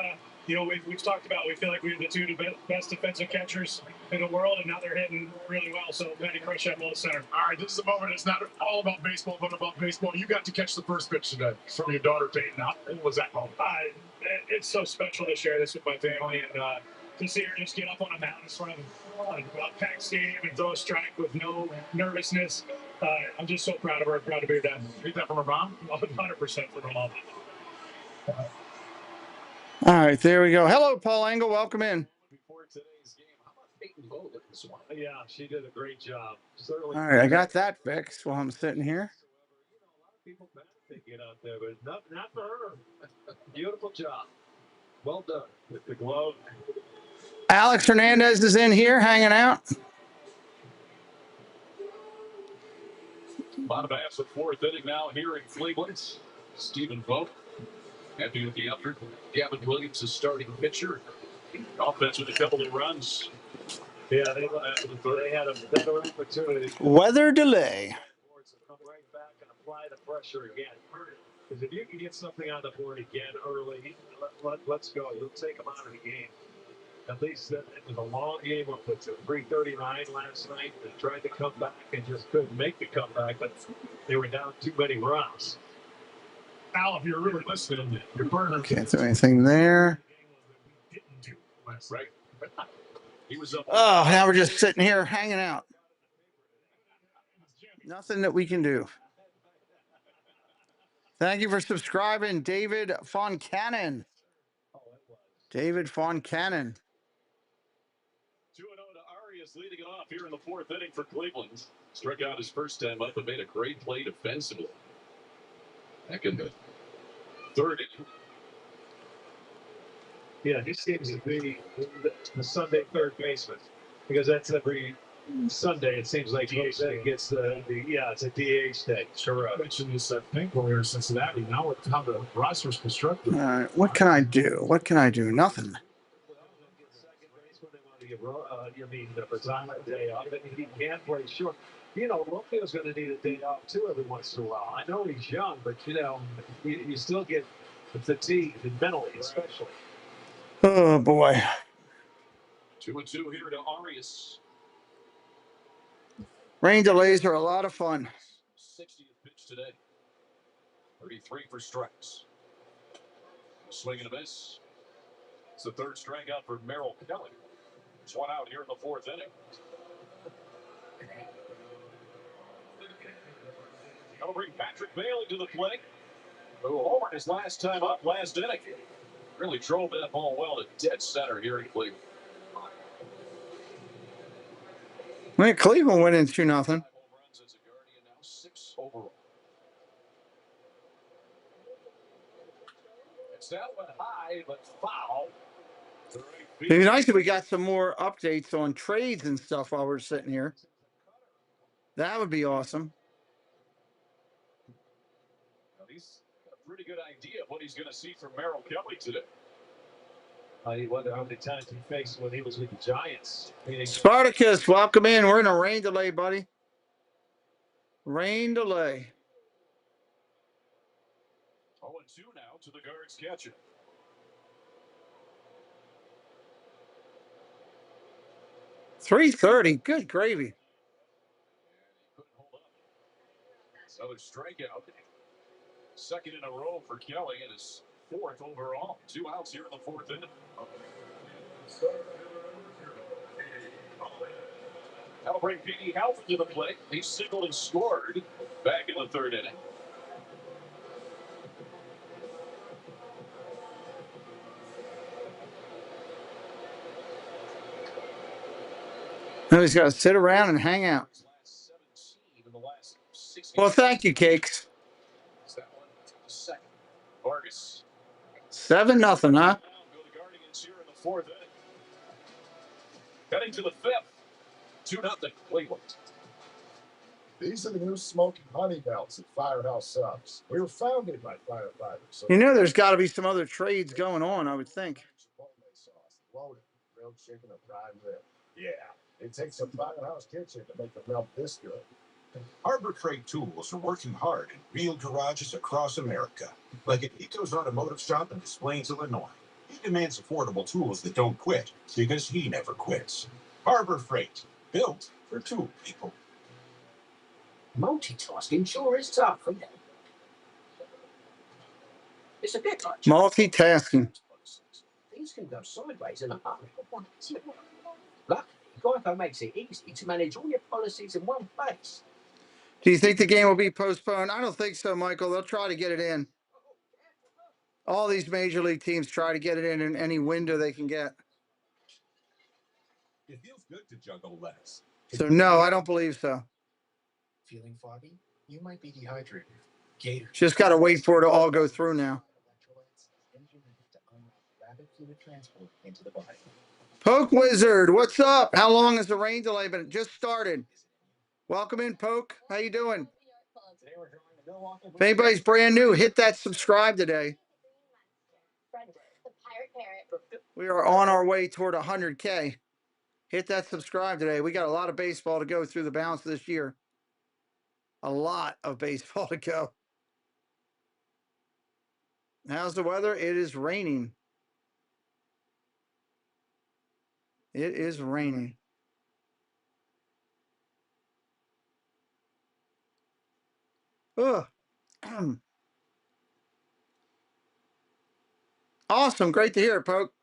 we've talked about, we feel like we have the 2 best defensive catchers in the world, and now they're hitting really well. So, Matty Crush at Mullet Center. All right, this is a moment. It's not all about baseball, but about baseball. You got to catch the first pitch today from your daughter, Peyton. What was that moment? It's so special to share this with my family, and to see her just get up on a mountain in front of a packed stadium and throw a strike with no nervousness. I'm just so proud of her. Proud to be her dad. Get that from her mom? 100% from her mom. All right, there we go. Hello, Paul Engel. Welcome in. Before today's game, how about Peyton Vogt in this one? Yeah, she did a great job. All right, I got that fixed while I'm sitting here. A lot of people get out there, but not for her. Beautiful job. Well done with the glove. Alex Hernandez is in here hanging out. Bottom half of 4th inning now here in Cleveland. Stephen Vogt. Happy with the effort. Gavin Williams is starting pitcher. Offense with a couple of runs. Yeah, they had a better opportunity. Weather delay. Come right back and apply the pressure again. Because if you can get something on the board again early, let's go. You'll take them out of the game. At least it was a long game up to 3:39 last night. They tried to come back and just couldn't make the comeback, but they were down too many runs. Al, if you're really listening, your partner Can't do anything there. Right. He was up. Oh, now we're just sitting here hanging out. Nothing that we can do. Thank you for subscribing, David Foncannon. David Foncannon. 2-0 to Arias, leading it off here in the 4th inning for Cleveland. Struck out his first time up and made a great play defensively. Back in the 3rd inning. Yeah, he seems to be the Sunday third baseman, because that's every Sunday. It seems like he gets it's a DH day. Sure, I mentioned this, I think, when we were in Cincinnati. Now with how the roster's constructed. All right, what can I do? What can I do? Nothing. The day off, and he can play short. Romeo's going to need a day off too every once in a while. I know he's young, but you still get fatigued mentally, especially. Oh boy. 2-2 here to Arias. Rain delays are a lot of fun. 60th pitch today. 33 for strikes. Swing and a miss. It's the 3rd strikeout for Merrill Kelly. It's 1 out here in the 4th inning. That'll bring Patrick Bailey to the plate, who homered his last time up last inning. Really drove that ball well to dead center here in Cleveland. When Cleveland went in 2-0. 5 home runs as a Guardian, now 6 overall. It's that one high, but foul. It'd be nice if we got some more updates on trades and stuff while we're sitting here. That would be awesome. Now, he's got a pretty good idea of what he's going to see from Merrill Kelly today. I wonder how many times he faced when he was with the Giants. Spartacus, welcome in. We're in a rain delay, buddy. Rain delay. 0-2 now to the guard's catcher. .330. Good gravy. Another strikeout. Second in a row for Kelly and his fourth overall. 2 outs here in the fourth inning. That'll bring P.D. Halford to the plate. He singled and scored back in the third inning. Now he's got to sit around and hang out. Well, thank you, Cakes. Vargas. 7-0, huh? Go to Guardians here in the fourth inning. Heading to the fifth. 2-0 Cleveland. These are the new smoking honey belts at Firehouse Subs. We were founded by firefighters. So You know, there's got to be some other trades going on, I would think. loaded, grilled chicken, or fried rib. Yeah, it takes a Firehouse kitchen to make the melt this good. Harbor Freight Tools are working hard in real garages across America, like at Ito's Automotive Shop in Des Plaines, Illinois. He demands affordable tools that don't quit because he never quits. Harbor Freight, built for tool people. Multitasking sure is tough, isn't it? It's a bit like Multitasking. things can go sideways in a hurry. Luckily, Geico makes it easy to manage all your policies in one place. Do you think the game will be postponed? I don't think so, Michael. They'll try to get it in. All these major league teams try to get it in any window they can get. It feels good to juggle less. So, no, I don't believe so. Feeling foggy? You might be dehydrated. Gator. Just got to wait for it to all go through now. Rapid fluid transport into the body. Poke Wizard, what's up? How long has the rain delay been? It just started. Welcome in, Poke. How you doing? If anybody's brand new, hit that subscribe today. We are on our way toward 100K. Hit that subscribe today. We got a lot of baseball to go through the balance of this year. A lot of baseball to go. How's the weather? It is raining. It is raining. Ugh. Awesome. Great to hear it, Poke.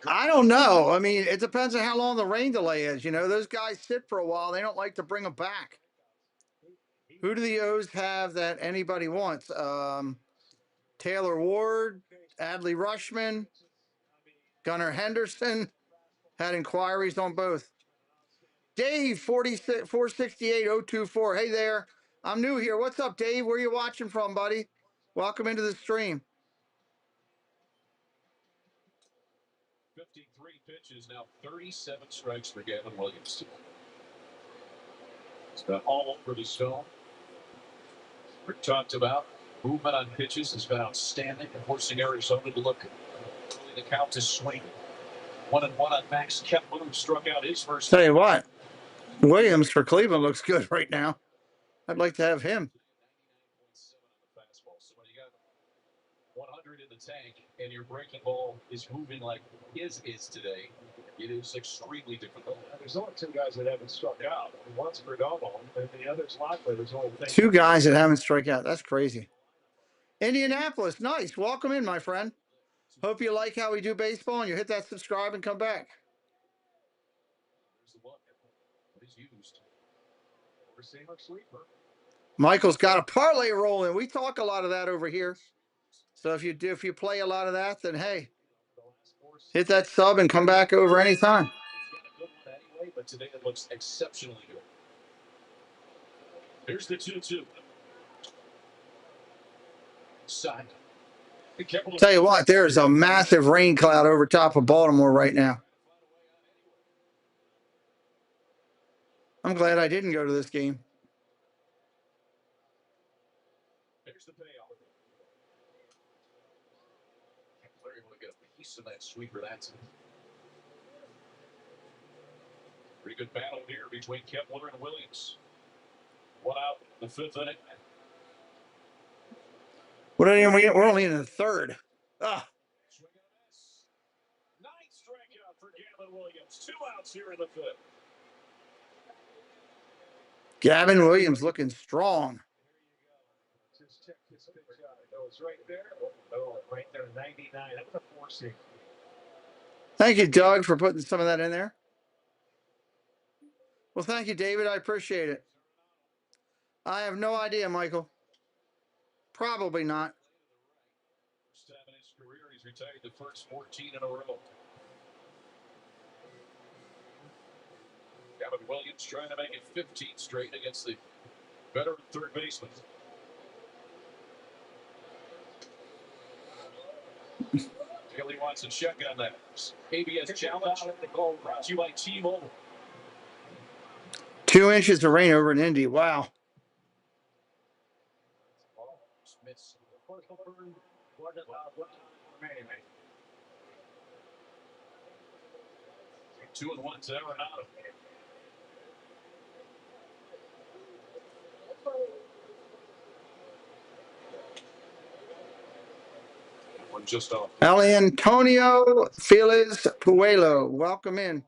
I don't know. I mean, it depends on how long the rain delay is. You know, those guys sit for a while. They don't like to bring them back. Who do the O's have that anybody wants? Taylor Ward, Adley Rushman, Gunnar Henderson. Had inquiries on both. Dave, 468-024. Hey there. I'm new here. What's up, Dave? Where are you watching from, buddy? Welcome into the stream. 53 pitches, now 37 strikes for Gavin Williams. It's been all over the zone. We talked about movement on pitches has been outstanding and forcing Arizona to look the count to swing. 1-1 on Max Kepler, who struck out his first. Tell you what, Williams for Cleveland looks good right now. I'd like to have him. 100 in the tank, and your breaking ball is moving like his is today. It is extremely difficult. There's only 2 guys that haven't struck out. One's Perdomo, and the other's Lockwood. There's only 2 guys that haven't struck out. That's crazy. Indianapolis, nice. Welcome in, my friend. Hope you like how we do baseball, and you hit that subscribe and come back. There's the look. What is used? Receiver sweeper. Michael's got a parlay rolling. We talk a lot of that over here. So if you play a lot of that, then hey, hit that sub and come back over anytime. He's got a good one anyway, but today it looks exceptionally good. Here's the 2-2. Side. Tell you what, there's a massive rain cloud over top of Baltimore right now. I'm glad I didn't go to this game. piece of that sweeper. That's pretty good battle here between Kepler and Williams. One out in the fifth inning. We're only in the third. Ah. Swing and a miss. Ninth strikeout for Gavin Williams. 2 outs here in the fifth. Gavin Williams looking strong. Just check his pitch out. Oh, it's right there. Oh, right there, 99. That was a 4-seam. Thank you, Doug, for putting some of that in there. Well, thank you, David. I appreciate it. I have no idea, Michael. Probably not. First time in his career, he's retired the first 14 in a row. Gavin Williams trying to make it 15 straight against the veteran third baseman. Haley Watson check on that. ABS challenge brought to you by T-Mobile. 2 inches of rain over in Indy. Wow. Smith's 2-1 to Arenado. One just off. Antonio Felix Puelo. Welcome in.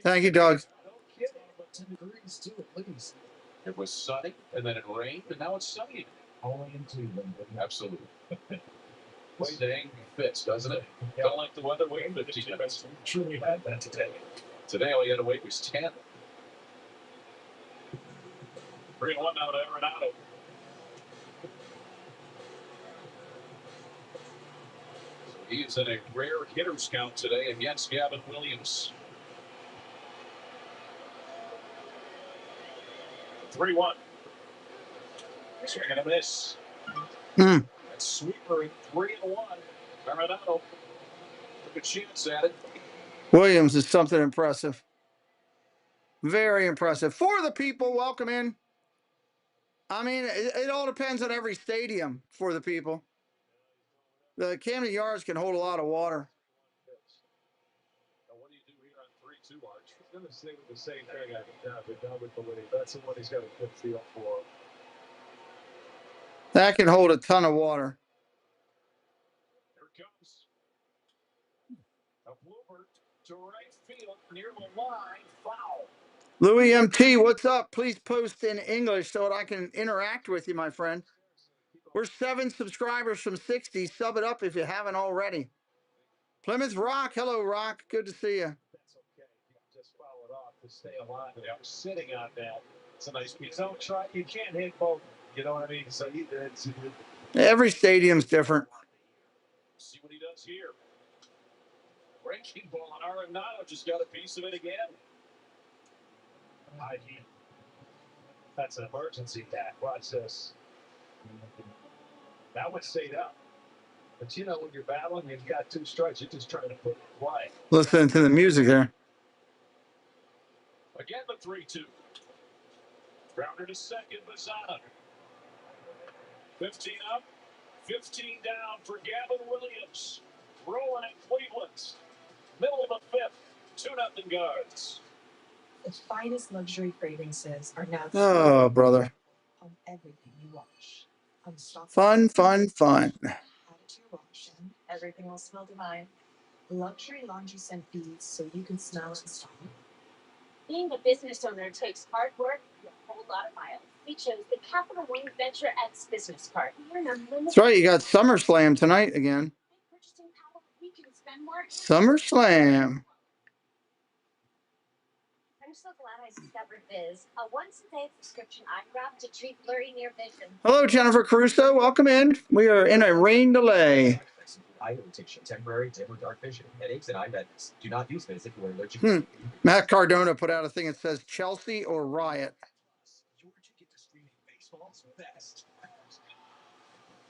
Thank you, Doug. It was sunny, and then it rained, and now it's sunny. Only in Cleveland. Absolutely. Way the angry fits, doesn't it? Don't like the weather, wait 15 minutes. Truly had that today. Today, all you had to wait was 10. 3-1 now to Arenado. He is in a rare hitter's count today against Gavin Williams. 3-1. Swing and a miss. That's sweeper in 3-1. Arenado took a chance at it. Williams is something impressive. Very impressive. For the people, welcome in. I mean, it all depends on every stadium for the people. The Camden Yards can hold a lot of water. Now, what do you do here on 3-2, Arch? He's going to stay with the same thing I've done with the winning. That's the one he's got a good feel for. That can hold a ton of water. Here it comes. A blooper to right field near the line. Foul. Louis MT, what's up? Please post in English so that I can interact with you, my friend. We're 7 subscribers from 60. Sub it up if you haven't already. Plymouth Rock. Hello, Rock. Good to see you. That's okay. You just follow it off to stay alive. I'm sitting on that. It's a nice piece. Don't try. You can't hit both. You know what I mean? So Every stadium's different. See what he does here. Breaking ball on Arenado. Just got a piece of it again. That's an emergency back. Watch this. That would stayed up. But you know, when you're battling, you've got 2 strikes. You're just trying to put it wide. Listening to the music there. Again, the 3-2. Grounder to second, Bazzana. 15 up, 15 down for Gavin Williams. Rolling at Cleveland. Middle of the 5th, 2-0 Guards. The finest luxury fragrances are now Oh, brother. on everything you wash. Fun. Add it to your wash and everything will smell divine. Luxury laundry scent beads so you can smell and style. Being a business owner takes hard work and a whole lot of miles. We chose the Capital One Venture X business card. That's right. You got SummerSlam tonight again. Purchasing power, we can spend more. SummerSlam. I'm so glad I discovered Viz, a once-a-day prescription eye drop to treat blurry near vision. Hello, Jennifer Caruso. Welcome in. We are in a rain delay. Eye irritation, temporary dim or dark vision, headaches, and eye redness. Do not use Viz if you are allergic. Matt Cardona put out a thing that says Chelsea or Riot. Your ticket to streaming baseball's best.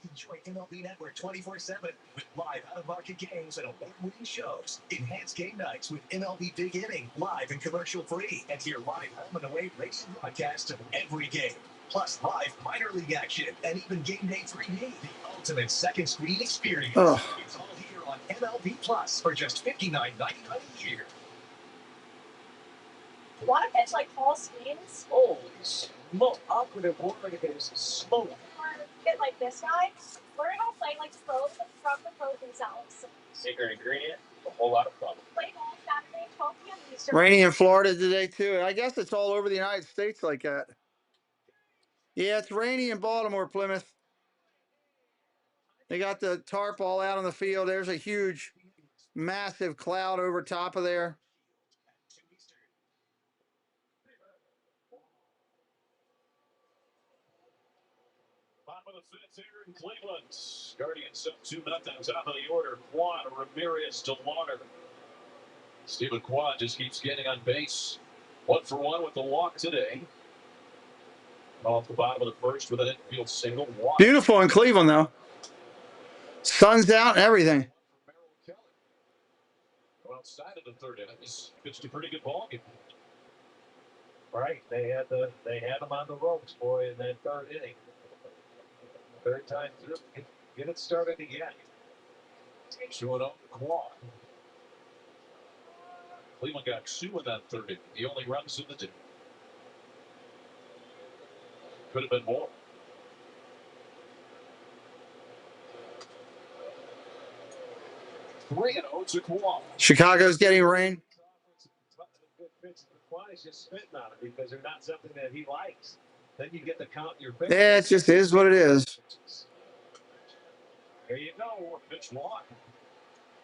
Enjoy MLB Network 24/7 with live out-of-market games and award-winning shows. Enhance game nights with MLB Big Inning, live and commercial-free. And hear live home and away racing broadcasts of every game. Plus live minor league action and even Game Day 3D. The ultimate second screen experience. Oh, It's all here on MLB Plus for just $59.99 a year. Want to catch like tall skins? Holy smoke. How could a boy is smoke? Or get like this guy? Learn how to play like pros from the pros themselves. Secret ingredient? A whole lot of fun. Play ball Saturday, 12 p.m. Eastern. rainy in Florida today too. I guess it's all over the United States like that. Yeah, it's rainy in Baltimore, Plymouth. They got the tarp all out on the field. There's a huge, massive cloud over top of there. Bottom of the fifth here in Cleveland. Guardians up 2-0. Top of the order. Quan, Ramirez, DeLauder. Stephen Quan just keeps getting on base. 1 for 1 with the walk today. Off the bottom of the first with an infield single. Walk. Beautiful in Cleveland, though. Sun's out and everything. Outside of the third inning, he's pitched a pretty good ball game. Right. They had them on the ropes, boy, in that third inning. Third time through. Get it started again. 2-0 Quan. Cleveland got 2 in that third inning. The only runs in the day. Could have been more. Three and 0 to Quan. Chicago's getting rain. Good pitch. Quan is just spitting on it because they're not something that he likes. Then you get the count in your pitch. Yeah, it just is what it is. There you go. Pitch one.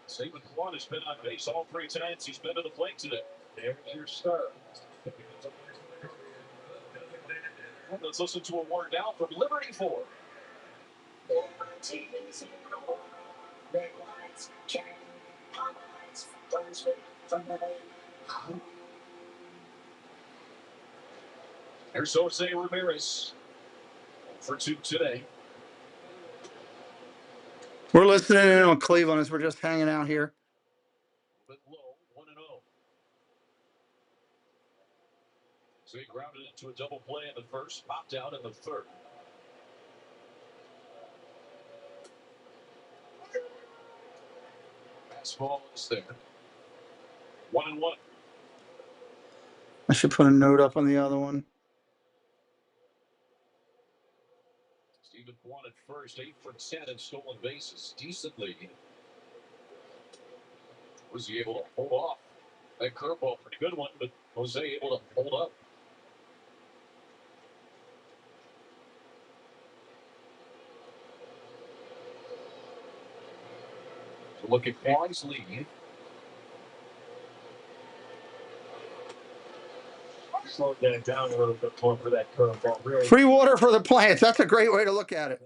Stephen Quan has been on base all 3 times he's been to the plate today. There's your start. Let's listen to a word now from Liberty 4. Here's Jose Ramirez for 2 today. We're listening in on Cleveland as we're just hanging out here. But low, 1-0. So he grounded into a double play in the first, popped out in the third. Fastball is there. 1-1. I should put a note up on the other one. Stephen Quan at first, 8 for 10 in stolen bases. Decently. Was he able to hold off? That curveball, pretty good one, but Jose able to hold up. So look at Quan's lead. Slowed that down a little bit more for that curveball. Really. Free water for the plants. That's a great way to look at it.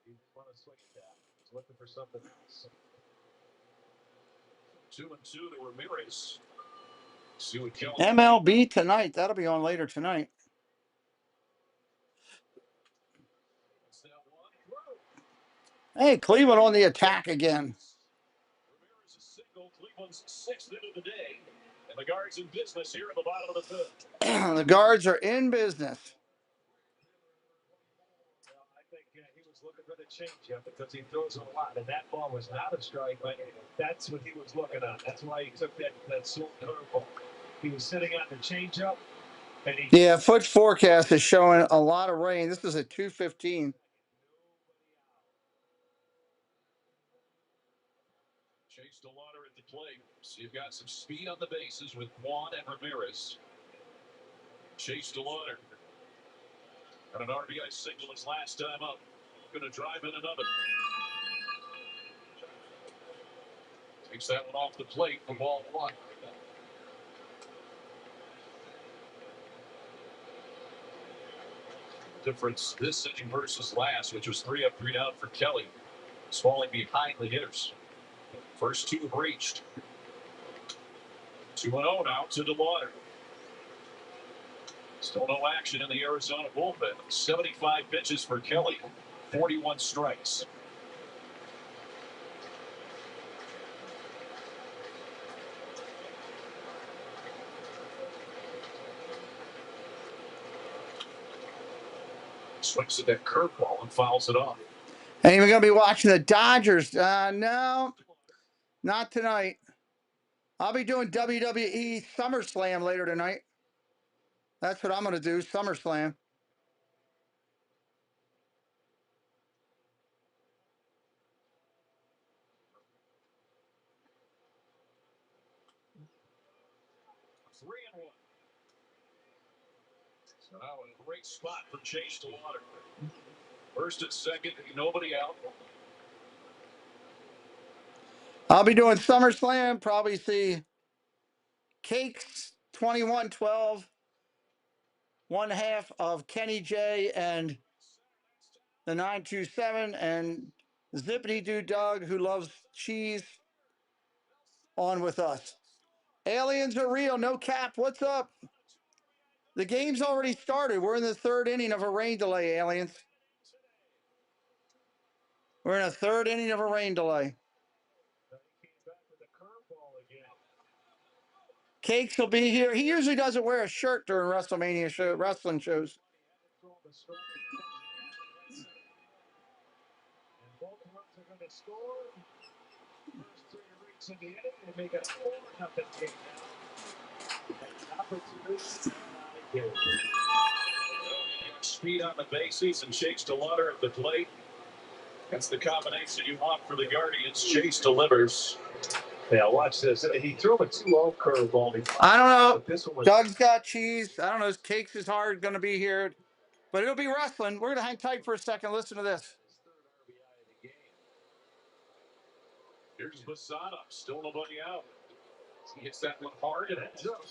You want to swing that. He's looking for something else. 2-2 to Ramirez. See what Kelly. MLB tonight. That'll be on later tonight. Hey, Cleveland on the attack again. Ramirez is single. Cleveland's 6th into the day. And the Guards in business here at the bottom of the 5th. The Guards are in business. Well, I think he was looking for the changeup because he throws a lot, and that ball was not a strike, but that's what he was looking at. That's why he took that slow curveball. He was sitting on the changeup, and he. Yeah, foot forecast is showing a lot of rain. This is at 2:15. Chase DeLauder at the plate. So you've got some speed on the bases with Quan and Ramirez. Chase DeLauder got an RBI single his last time up. Going to drive in another. Takes that one off the plate for ball 1. Difference this inning versus last, which was 3 up, 3 down for Kelly. He's falling behind the hitters. First 2 have reached. 2-0 now to DeLauder. Still no action in the Arizona bullpen. 75 pitches for Kelly, 41 strikes. Swings at that curveball and fouls it off. Ain't even going to be watching the Dodgers. No, not tonight. I'll be doing WWE SummerSlam later tonight. That's what I'm going to do, SummerSlam. So now a great spot for Chase to water. First and second, nobody out. I'll be doing SummerSlam. Probably see Cakes 2112, one half of Kenny J and the 927, and Zippity Doo Doug, who loves cheese, on with us. Aliens are real, no cap. What's up? The game's already started. We're in the third inning of a rain delay, aliens. We're in a third inning of a rain delay. Cakes will be here. He usually doesn't wear a shirt during WrestleMania wrestling shows. Speed on the bases and Chase to water at the plate. That's the combination you want for the Guardians. Chase delivers. Yeah, watch this. He threw a 2-0 curveball. I don't know. Doug's got cheese. I don't know. Cakes is hard going to be here, but it'll be wrestling. We're going to hang tight for a second. Listen to this. Here's Basada. Still nobody out. He hits that one hard and it's up.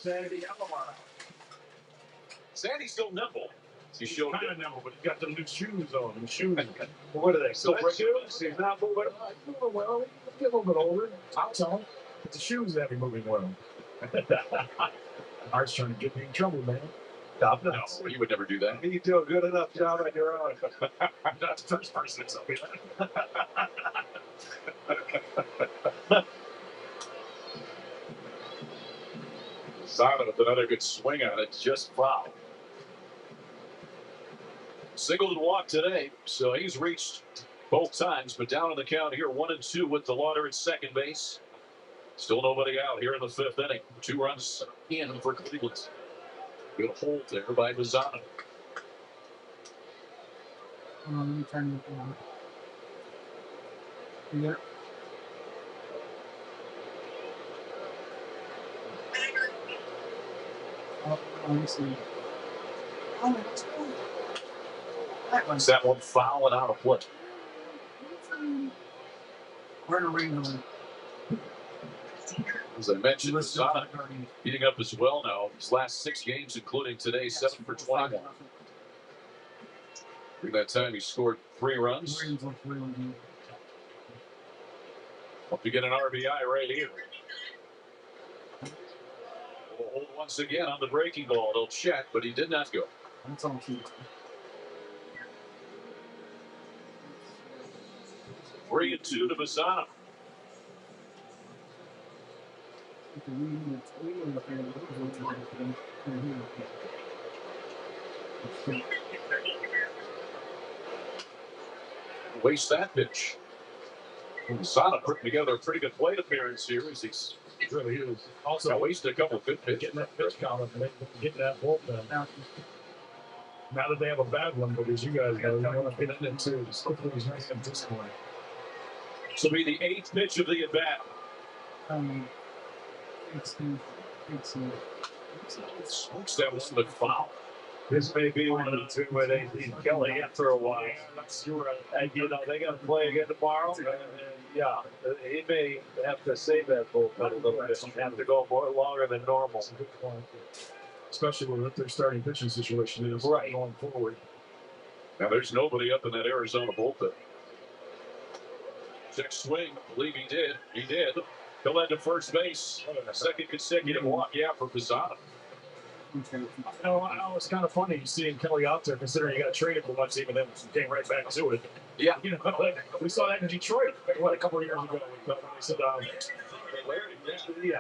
Sandy's still nimble. He showed kind of nimble, but he's got the new shoes on. The shoes. What are they? Still shoes? He's not moving. He's moving well. He's getting a little bit older. I'll tell him. It's the shoes that be moving well. Art's trying to get me in trouble, man. Stop. No, you would never do that. You do a good enough job on your own. I'm not the first person to tell me that. Simon with another good swing on it, just foul. Single and walk today, so he's reached both times, but down on the count here, 1-2 with the Lauder at second base. Still nobody out here in the fifth inning. 2 runs in for Cleveland. Good hold there by Bazana. Let me turn it on. Yeah. Oh, let me see. Oh, that's cool. That one foul and out of play. We're in a ring. As I mentioned, Bazana heating up as well now. His last 6 games, including today, 7 for 21. During that time, he scored 3 runs. Hope to get an RBI right here. We'll hold once again on the breaking ball. They'll check, but he did not go. That's all cute. 3-2 to Bazana. Waste that pitch. Bazana putting together a pretty good plate appearance here as he's Really is. Also, wasted a couple of good pitches. Getting that pitch count and getting that bullpen. Now that they have a bad one, but as you guys know, you want to get into hopefully he's nice at this point. This will be the 8th pitch of the at-bat. Smokes that one, but foul. This may be one of the 2 where they need Kelly after a while. And, you know, they got to play again tomorrow. And, yeah, he may have to save that bullpen a little bit. Have to go more longer than normal. That's a good point. Especially with their starting pitching situation is right going forward. Now there's nobody up in that Arizona bullpen. Check swing. I believe he did. He did. He'll head to first base. A second consecutive walk, for Bazana. You know, it's kind of funny seeing Kelly out there, considering he got traded for much, even then came right back to it. Yeah. You know, like, we saw that in Detroit, a couple of years ago. We said,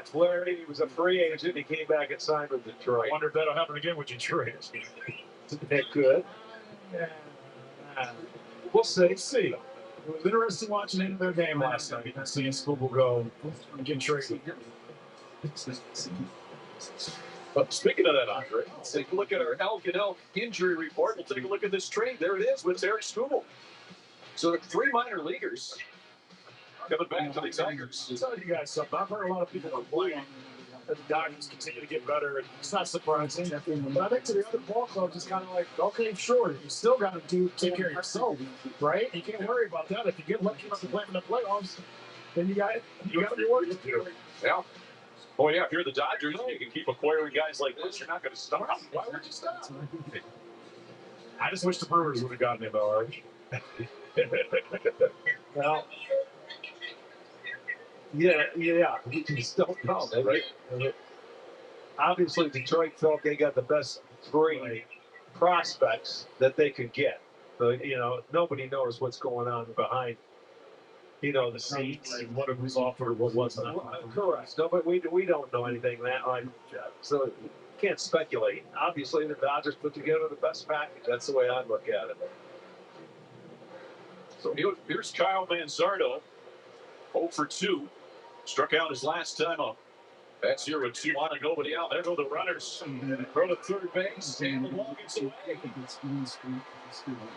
Flaherty was a free agent. He came back and signed with Detroit. I wonder if that'll happen again with Detroit. It could. Yeah. We'll see. It was interesting watching into their game last night and seeing Skubal go and get traded. But speaking of that, Andre, let's take a look at our Elk and Elk injury report. We'll take a look at this trade. There it is with Eric Skubal. So the 3 minor leaguers coming back to the Tigers. I'll tell you guys something. I've heard a lot of people complain that the Dodgers continue to get better, and it's not surprising. But I think to the other ball clubs, it's kind of like, okay, sure, you still got to take care of yourself, right? You can't worry about that. If you get lucky enough to play in the playoffs, then you got your work to do. Yeah. Oh, yeah, if you're the Dodgers, you can keep acquiring guys like this. You're not going to stop. Why would you stop? I just wish the Brewers would have gotten him already. Well, yeah, we just don't know, right? Obviously, Detroit felt they got the best 3 prospects that they could get. So, nobody knows what's going on behind, the scenes. And what it was offered, what wasn't. Correct. No, but we don't know anything that like so you can't speculate. Obviously, the Dodgers put together the best package. That's the way I look at it. So here's Kyle Manzardo, 0 for 2. Struck out his last time up. That's here with 2 on and nobody out. There go the runners. Throw to third base. And the ball gets away.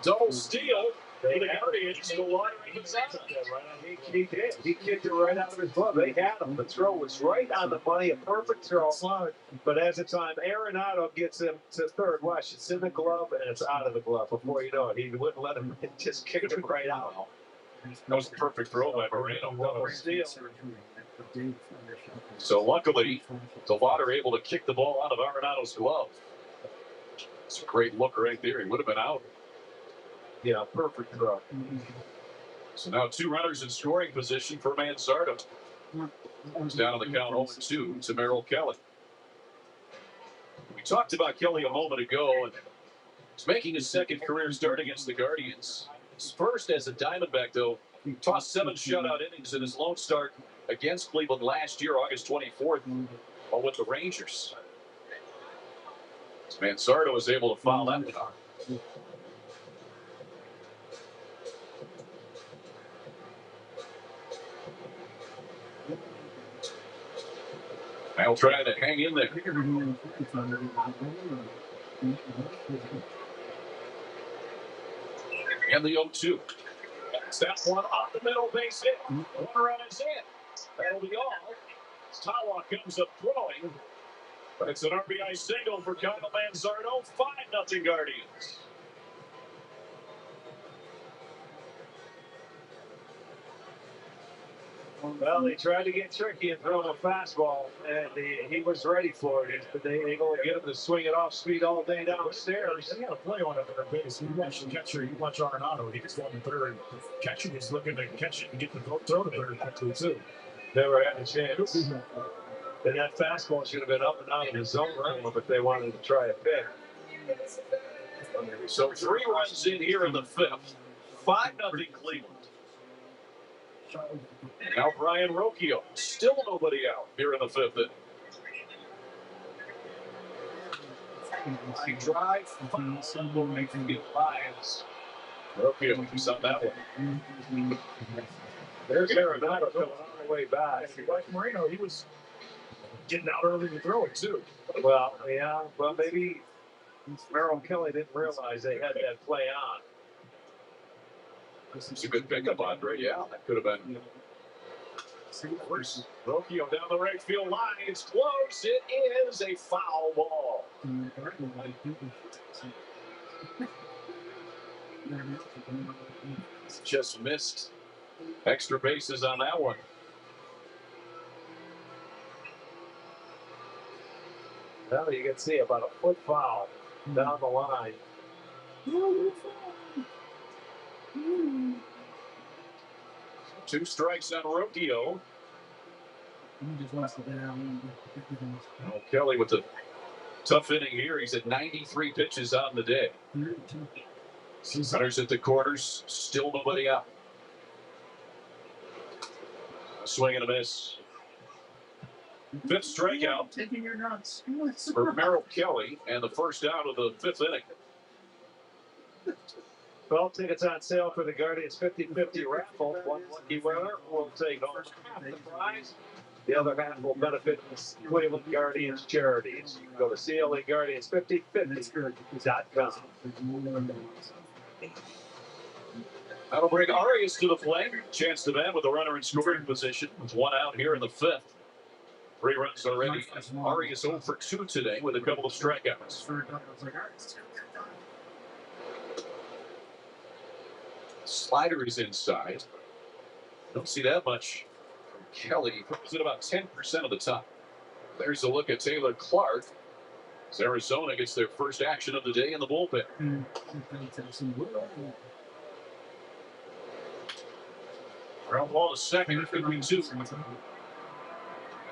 Double steal. The Guardians go watering inside. He did. He kicked it right out of his glove. They had him. The throw was right on the money. A perfect throw. But as the time, Arenado gets him to third. Watch, it's in the glove and it's out of the glove. Before you know it, he wouldn't let him. Just kicked it right out. That was a perfect throw by Moreno. Double steal. So luckily, the Water able to kick the ball out of Arenado's glove. It's a great look right there. He would have been out. Yeah, perfect throw. So now 2 runners in scoring position for Manzardo. He's down on the count 0-2 to Merrill Kelly. We talked about Kelly a moment ago, and he's making his 2nd career start against the Guardians. His first as a Diamondback, though. He tossed 7 shutout innings in his lone start against Cleveland last year, August 24th, while with the Rangers. Manzardo was able to foul that one off. I'll try to hang in there. And the 0-2. That's that one off the middle base hit. Runner on his head. That'll be all. Tawa comes up throwing. But it's an RBI single for Kyle Manzardo. 5-0 Guardians. Well, they tried to get tricky and throw him a fastball, and he was ready for it. But they ain't going to get him to swing it off speed all day downstairs. He had a play on it for their base. You watch the catcher, you watch Arenado, he just won the third. Catcher was looking to catch it and get the throw to third quickly, too. Never had a chance. And that fastball should have been up and out of the zone realm if they wanted to try a pick. So 3 runs in here in the 5th. 5-0 Cleveland. Now Brian Rocchio. Still nobody out here in the 5th inning. Drive, foul, making it Lions. Rocchio keeps on that one. There's Arenado coming all the way back. Like Moreno, he was getting out early to throw it, too. Well, yeah, well, maybe Merrill Kelly didn't realize they had that play on. This is a good pickup, Andre. Yeah, that could have been. Rocchio down the right field line. It's close. It is a foul ball. Just missed extra bases on that one. Well, you can see about a foot foul down the line. 2 strikes on Rocchio. Kelly with a tough inning here. He's at 93 pitches on the day. Runners at the corners. Still nobody out. A swing and a miss. 5th strikeout for Merrill Kelly, and the first out of the 5th inning. 12 tickets on sale for the Guardians 50-50 raffle. One lucky winner will take home half the prize. The other half will benefit Cleveland Guardians charities. You can go to CLAGuardians5050.com. That'll bring Arias to the plate. Chance to bat with a runner in scoring position. With one out here in the fifth. 3 runs already. Arias 0 for 2 today with a couple of strikeouts. Slider is inside. Don't see that much from Kelly. Throws it about 10% of the time. There's a look at Taylor Clark. As Arizona gets their first action of the day in the bullpen. Ground ball to second. It could be 2.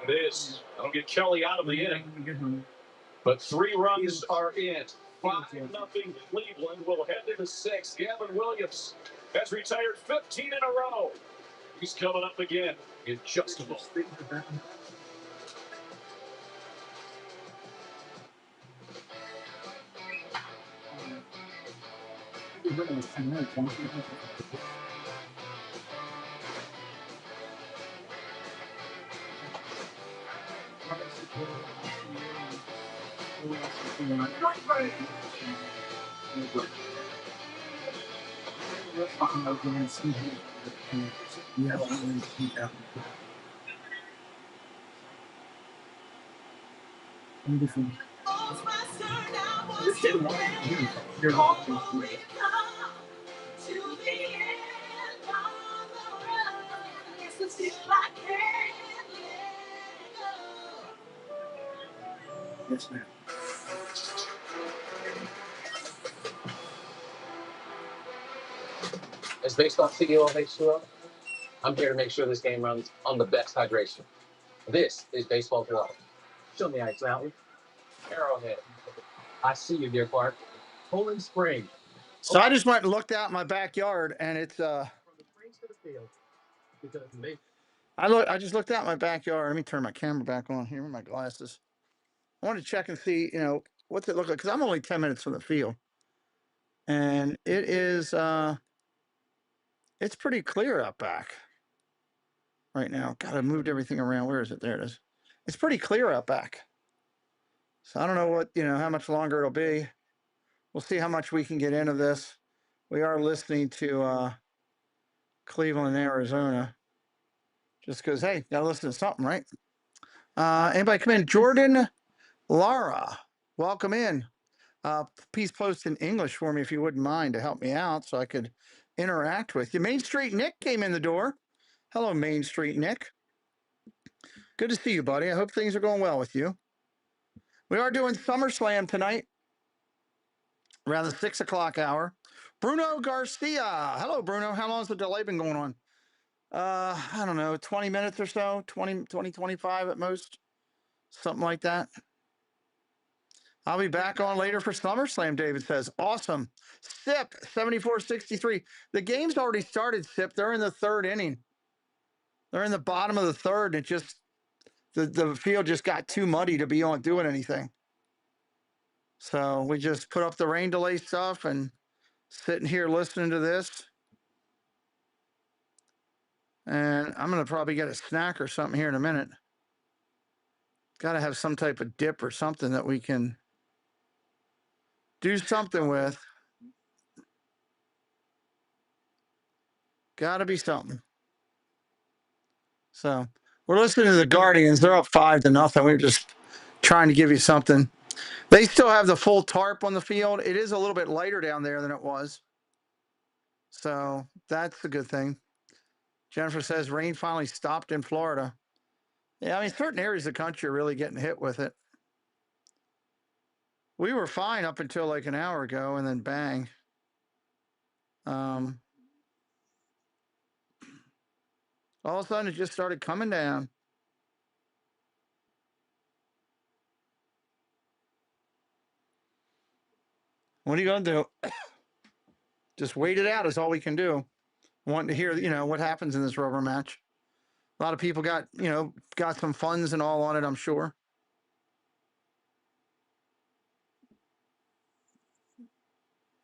It is. That'll get Kelly out of the inning. But 3 runs are in. 5-0 Cleveland will head to the 6th. Gavin Williams has retired 15 in a row. He's coming up again in just a moment. Yes, ma'am. As baseball CEO of H2O, I'm here to make sure this game runs on the best hydration. This is baseball water. Show me Ice Mountain. Arrowhead. I see you, dear Clark. Poland Spring. So I just went and looked out in my backyard, and it's I just looked out in my backyard. Let me turn my camera back on here with my glasses. I want to check and see, what's it look like, because I'm only 10 minutes from the field, and it is it's pretty clear out back right now. God, I moved everything around. Where is it? There it is. It's pretty clear out back. So I don't know what, how much longer it'll be. We'll see how much we can get into this. We are listening to Cleveland, Arizona. Just because, hey, gotta listen to something, right? Anybody come in? Jordan Lara, welcome in. Please post in English for me if you wouldn't mind to help me out so I could interact with you. Main Street Nick came in the door. Hello, Main Street Nick. Good to see you, buddy. I hope things are going well with you. We are doing SummerSlam tonight around the 6 o'clock hour. Bruno Garcia. Hello, Bruno. How long has the delay been going on? I don't know, 20 minutes or so, 20, 25 at most, something like that. I'll be back on later for SummerSlam, David says. Awesome. Sip, 74-63. The game's already started, Sip. They're in the 3rd inning. They're in the bottom of the 3rd. It just, the field just got too muddy to be on doing anything. So we just put up the rain delay stuff and sitting here listening to this. And I'm going to probably get a snack or something here in a minute. Got to have some type of dip or something that we can do something with. Got to be something. So we're listening to the Guardians. They're up 5-0. We're just trying to give you something. They still have the full tarp on the field. It is a little bit lighter down there than it was. So that's a good thing. Jennifer says rain finally stopped in Florida. Yeah, I mean, certain areas of the country are really getting hit with it. We were fine up until like an hour ago, and then bang. All of a sudden, it just started coming down. What are you going to do? Just wait it out is all we can do. Wanting to hear, what happens in this rubber match. A lot of people got some funds and all on it, I'm sure.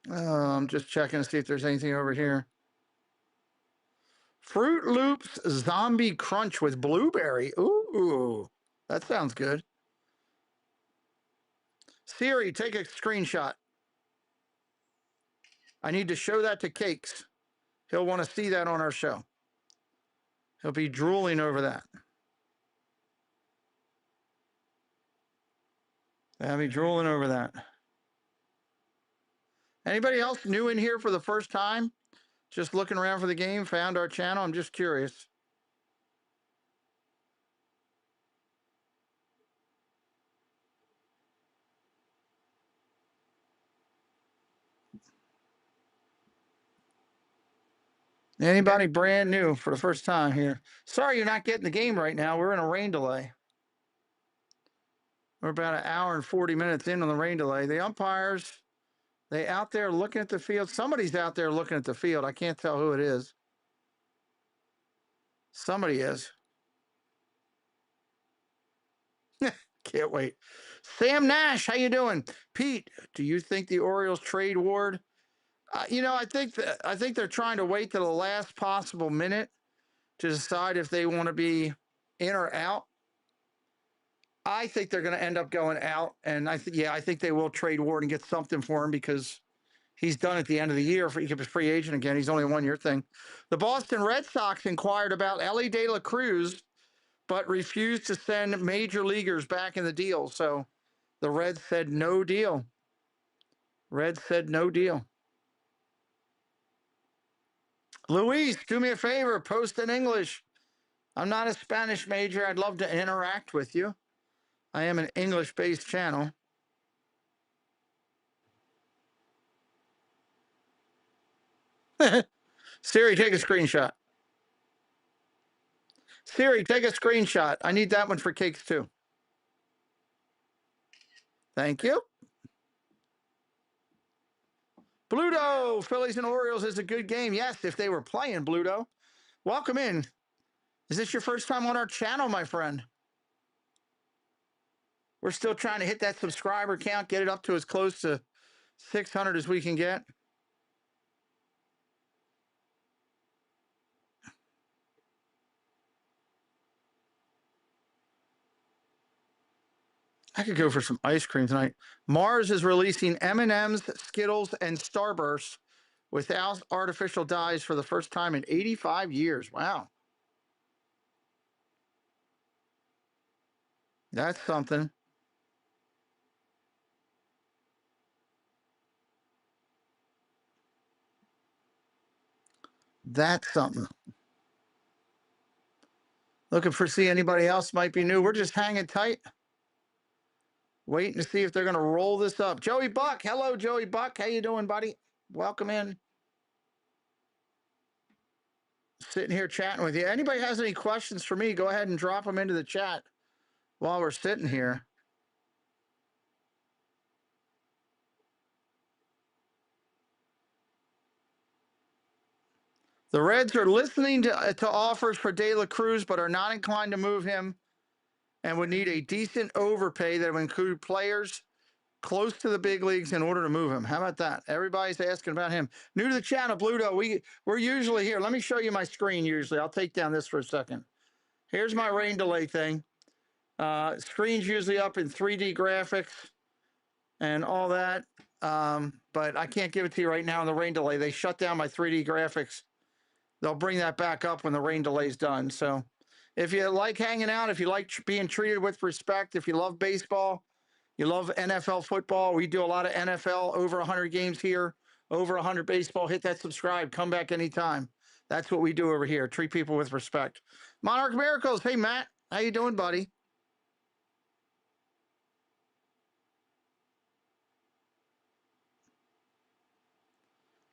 I'm just checking to see if there's anything over here. Fruit Loops Zombie Crunch with blueberry. Ooh, that sounds good. Siri, take a screenshot. I need to show that to Cakes. He'll want to see that on our show. He'll be drooling over that. I'll be drooling over that. Anybody else new in here for the first time? Just looking around for the game, found our channel. I'm just curious. Anybody brand new for the first time here? Sorry you're not getting the game right now. We're in a rain delay. We're about an hour and 40 minutes in on the rain delay. The umpires, they out there looking at the field. Somebody's out there looking at the field. I can't tell who it is. Somebody is. Can't wait. Sam Nash, how you doing? Pete, do you think the Orioles trade Ward? I think they're trying to wait to the last possible minute to decide if they want to be in or out. I think they're going to end up going out, and I think they will trade Ward and get something for him because he's done at the end of the year. He could be a free agent again. He's only a one-year thing. The Boston Red Sox inquired about Ellie De La Cruz, but refused to send major leaguers back in the deal. So the Reds said no deal. Reds said no deal. Luis, do me a favor, post in English. I'm not a Spanish major. I'd love to interact with you. I am an English-based channel. Siri, take a screenshot. Siri, take a screenshot. I need that one for Cakes too. Thank you. Bluto, Phillies and Orioles is a good game. Yes, if they were playing, Bluto. Welcome in. Is this your first time on our channel, my friend? We're still trying to hit that subscriber count, get it up to as close to 600 as we can get. I could go for some ice cream tonight. Mars is releasing M&Ms, Skittles, and Starbursts without artificial dyes for the first time in 85 years. Wow. That's something. That's something. Looking for see anybody else might be new. We're just hanging tight. Waiting to see if they're going to roll this up. Joey Buck. Hello, Joey Buck. How you doing, buddy? Welcome in. Sitting here chatting with you. Anybody has any questions for me, go ahead and drop them into the chat while we're sitting here. The Reds are listening to offers for De La Cruz, but are not inclined to move him and would need a decent overpay that would include players close to the big leagues in order to move him. How about that? Everybody's asking about him. New to the channel, Bluto. We're usually here. Let me show you my screen usually. I'll take down this for a second. Here's my rain delay thing. Screen's usually up in 3D graphics and all that. But I can't give it to you right now in the rain delay. They shut down my 3D graphics. They'll bring that back up when the rain delay is done. So if you like hanging out, if you like being treated with respect, if you love baseball, you love NFL football, we do a lot of NFL, over 100 games here, over 100 baseball, hit that subscribe, come back anytime. That's what we do over here, treat people with respect. Monarch Miracles, hey, Matt, how you doing, buddy?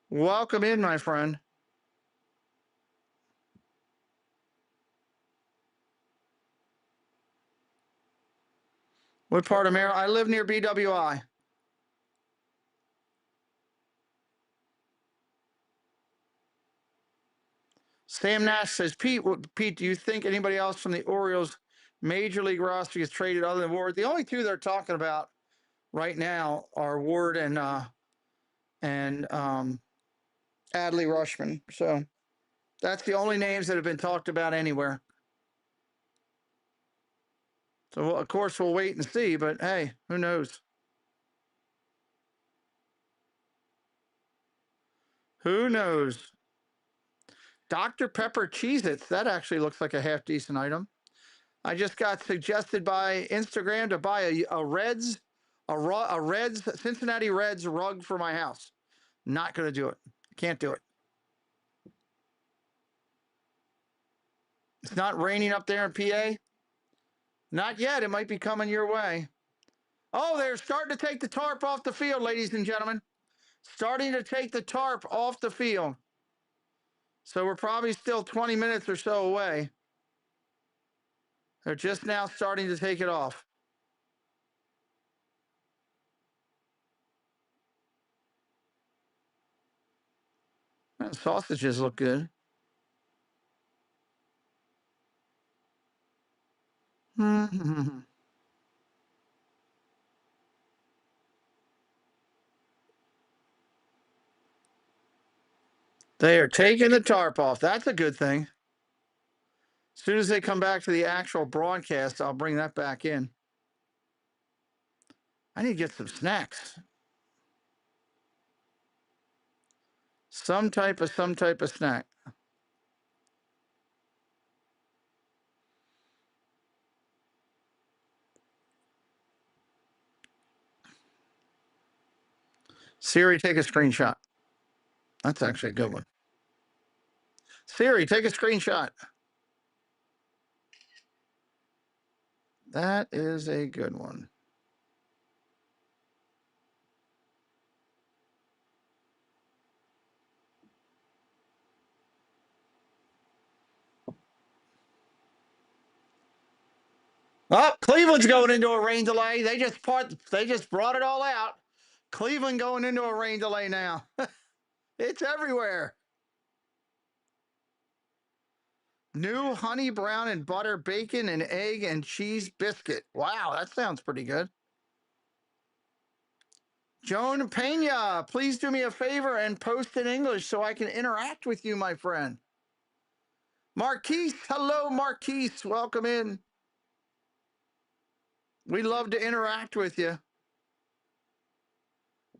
Welcome in, my friend. What part of Maryland? I live near BWI. Sam Nash says, Pete, do you think anybody else from the Orioles major league roster gets traded other than Ward? The only two they're talking about right now are Ward and and Adley Rushman. So that's the only names that have been talked about anywhere. So, of course, we'll wait and see, but hey, who knows? Who knows? Dr. Pepper Cheez-Its. That actually looks like a half decent item. I just got suggested by Instagram to buy a Reds, Cincinnati Reds rug for my house. Not going to do it. Can't do it. It's not raining up there in PA. Not yet. It might be coming your way. Oh, they're starting to take the tarp off the field, ladies and gentlemen. Starting to take the tarp off the field. So we're probably still 20 minutes or so away. They're just now starting to take it off. That sausages look good. They are taking the tarp off. That's a good thing. As soon as they come back to the actual broadcast, I'll bring that back in. I need to get some snacks. Some type of snack. Siri, take a screenshot. That's actually a good one. Siri, take a screenshot. That is a good one. Oh, Cleveland's going into a rain delay. They just brought it all out. Cleveland going into a rain delay now. It's everywhere. New honey brown and butter bacon and egg and cheese biscuit. Wow, that sounds pretty good. Joan Pena, please do me a favor and post in English so I can interact with you, my friend. Marquise, hello, Marquise. Welcome in. We love to interact with you.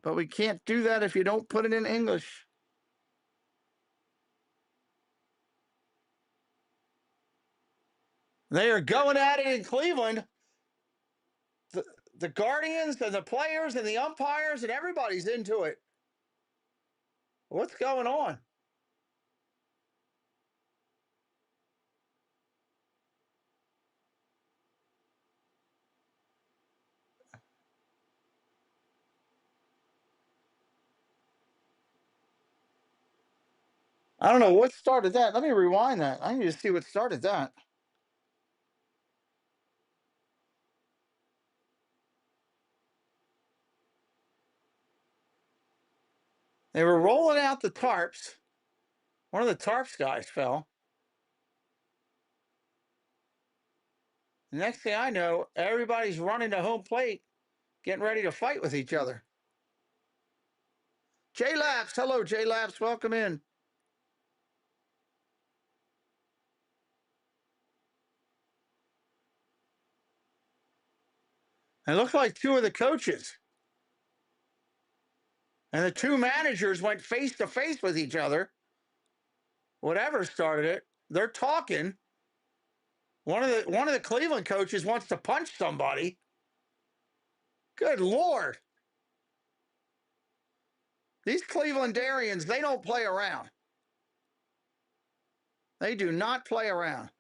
But we can't do that if you don't put it in English. They are going at it in Cleveland. The Guardians and the players and the umpires and everybody's into it. What's going on? I don't know what started that. Let me rewind that. I need to see what started that. They were rolling out the tarps. One of the tarps guys fell. The next thing I know, everybody's running to home plate, getting ready to fight with each other. J-Labs, hello, J-Labs, welcome in. It looked like two of the coaches and the two managers went face to face with each other. Whatever started it, they're talking. One of the Cleveland coaches wants to punch somebody. Good Lord. These Clevelandarians, they don't play around. They do not play around.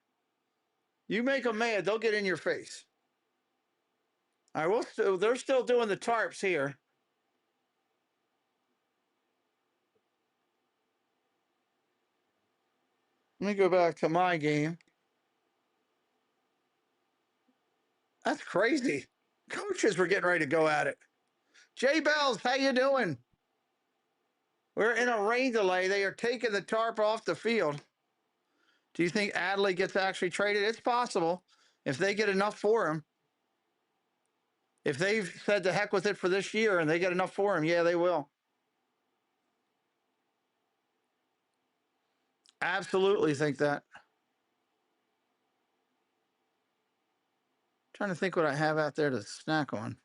You make them mad, they'll get in your face. All right, they're still doing the tarps here. Let me go back to my game. That's crazy. Coaches were getting ready to go at it. Jay Bells, how you doing? We're in a rain delay. They are taking the tarp off the field. Do you think Adley gets actually traded? It's possible if they get enough for him. If they've said to heck with it for this year and they get enough for him, yeah, they will. Absolutely think that. Trying to think what I have out there to snack on.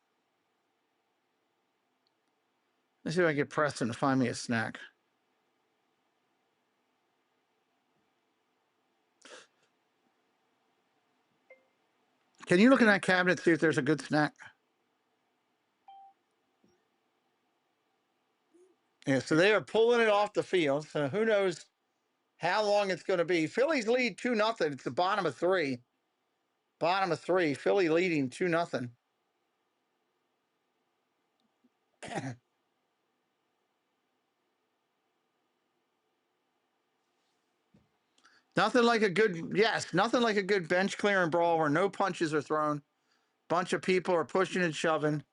Let's see if I can get Preston to find me a snack. Can you look in that cabinet, see if there's a good snack? Yeah, so they are pulling it off the field. So who knows how long it's going to be. Phillies lead 2-0. It's the bottom of 3. Bottom of 3. Philly leading 2-0. Nothing like a good, yes, nothing like a good bench clearing brawl where no punches are thrown. Bunch of people are pushing and shoving.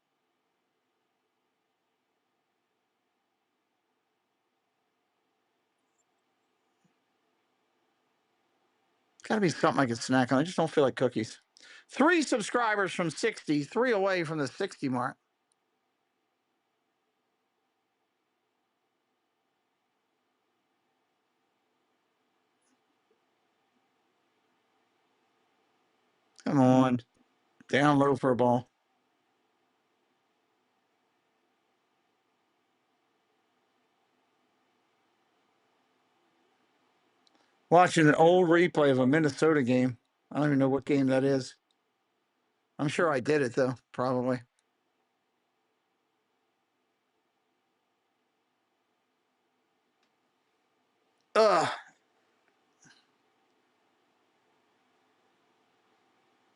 Got to be something I can snack on. I just don't feel like cookies. 3 subscribers from 60, 3 away from the 60 mark. Come on. Down low for a ball. Watching an old replay of a Minnesota game. I don't even know what game that is. I'm sure I did it, though, probably. Ugh.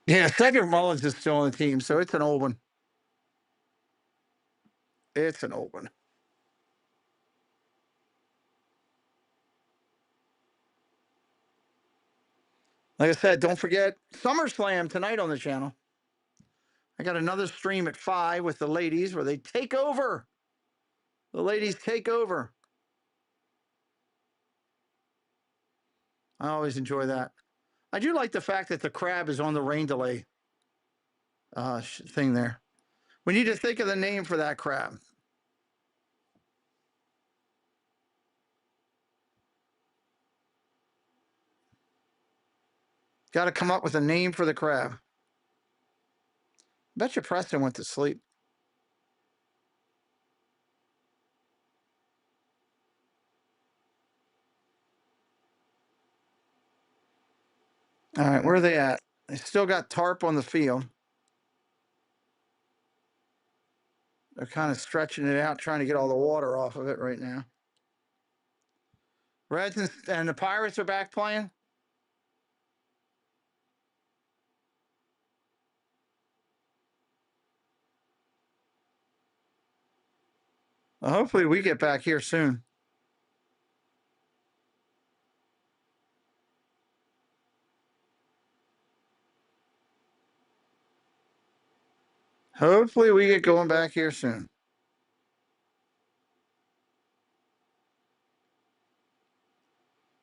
Yeah, Cedric Mullins is still on the team, so it's an old one. It's an old one. Like I said, don't forget SummerSlam tonight on the channel. I got another stream at 5 with the ladies where they take over. The ladies take over. I always enjoy that. I do like the fact that the crab is on the rain delay thing there. We need to think of the name for that crab. Got to come up with a name for the crab. Bet you Preston went to sleep. All right, where are they at? They still got tarp on the field. They're kind of stretching it out, trying to get all the water off of it right now. Reds and the Pirates are back playing. Well, hopefully we get back here soon. Hopefully we get going back here soon.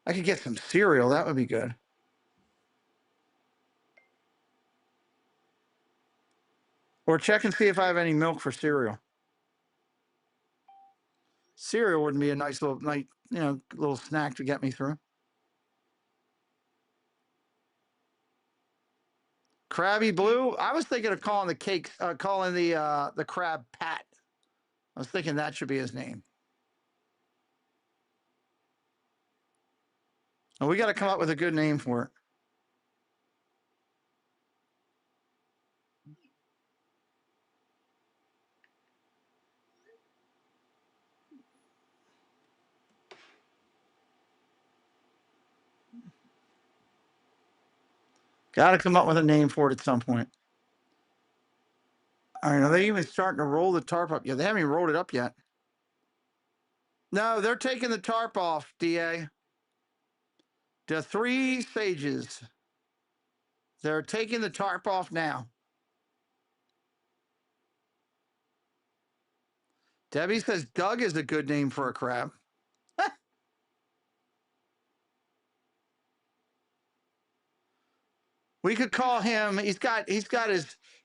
I could get some cereal. That would be good. Or check and see if I have any milk for cereal. Cereal wouldn't be a nice little little snack to get me through. Krabby Blue. I was thinking of calling the cake, calling the crab Pat. I was thinking that should be his name. And we got to come up with a good name for it. Got to come up with a name for it at some point. All right, are they even starting to roll the tarp up? Yeah, they haven't even rolled it up yet. No, they're taking the tarp off, DA. The 3 Sages. They're taking the tarp off now. Debbie says Doug is a good name for a crab. We could call him. He's got his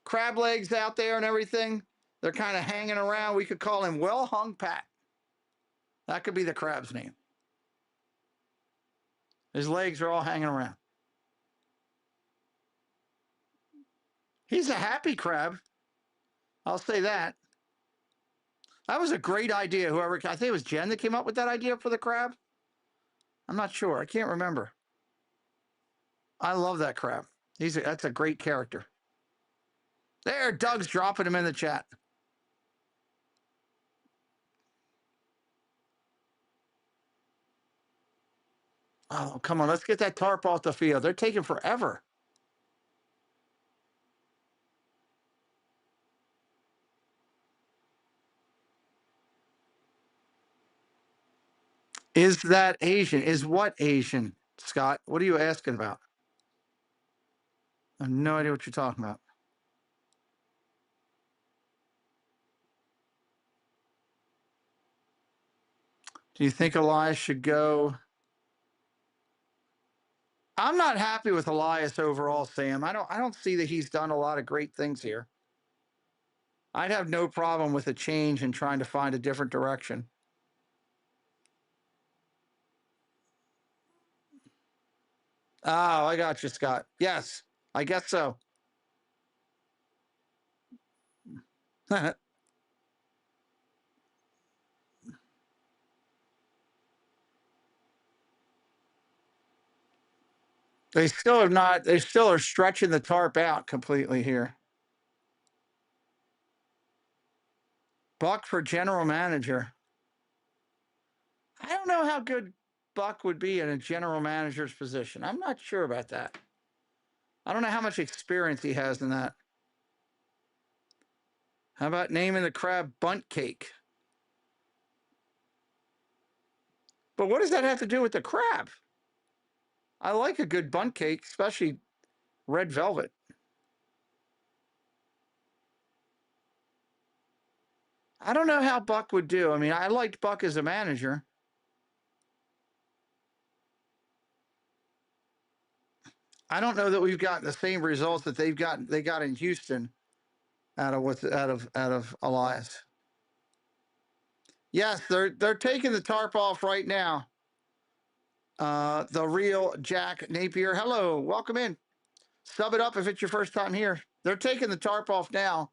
crab legs out there and everything. They're kind of hanging around. We could call him Well Hung Pat. That could be the crab's name. His legs are all hanging around. He's a happy crab. I'll say that. That was a great idea. Whoever, I think it was Jen that came up with that idea for the crab. I'm not sure. I can't remember. I love that crab. That's a great character. There, Doug's dropping him in the chat. Oh, come on. Let's get that tarp off the field. They're taking forever. Is that Asian? Is what Asian, Scott? What are you asking about? I have no idea what you're talking about. Do you think Elias should go? I'm not happy with Elias overall, Sam. I don't see that he's done a lot of great things here. I'd have no problem with a change and trying to find a different direction. Oh, I got you, Scott. Yes, I guess so. They still have not, they still are stretching the tarp out completely here. Buck for general manager. I don't know how good Buck would be in a general manager's position. I'm not sure about that. I don't know how much experience he has in that. How about naming the crab Bunt Cake? But what does that have to do with the crab? I like a good bunt cake, especially red velvet. I don't know how Buck would do. I mean, I liked Buck as a manager. I don't know that we've gotten the same results that they got in Houston out of Elias. Yes, they're taking the tarp off right now. The real Jack Napier. Hello, welcome in. Sub it up if it's your first time here. They're taking the tarp off now,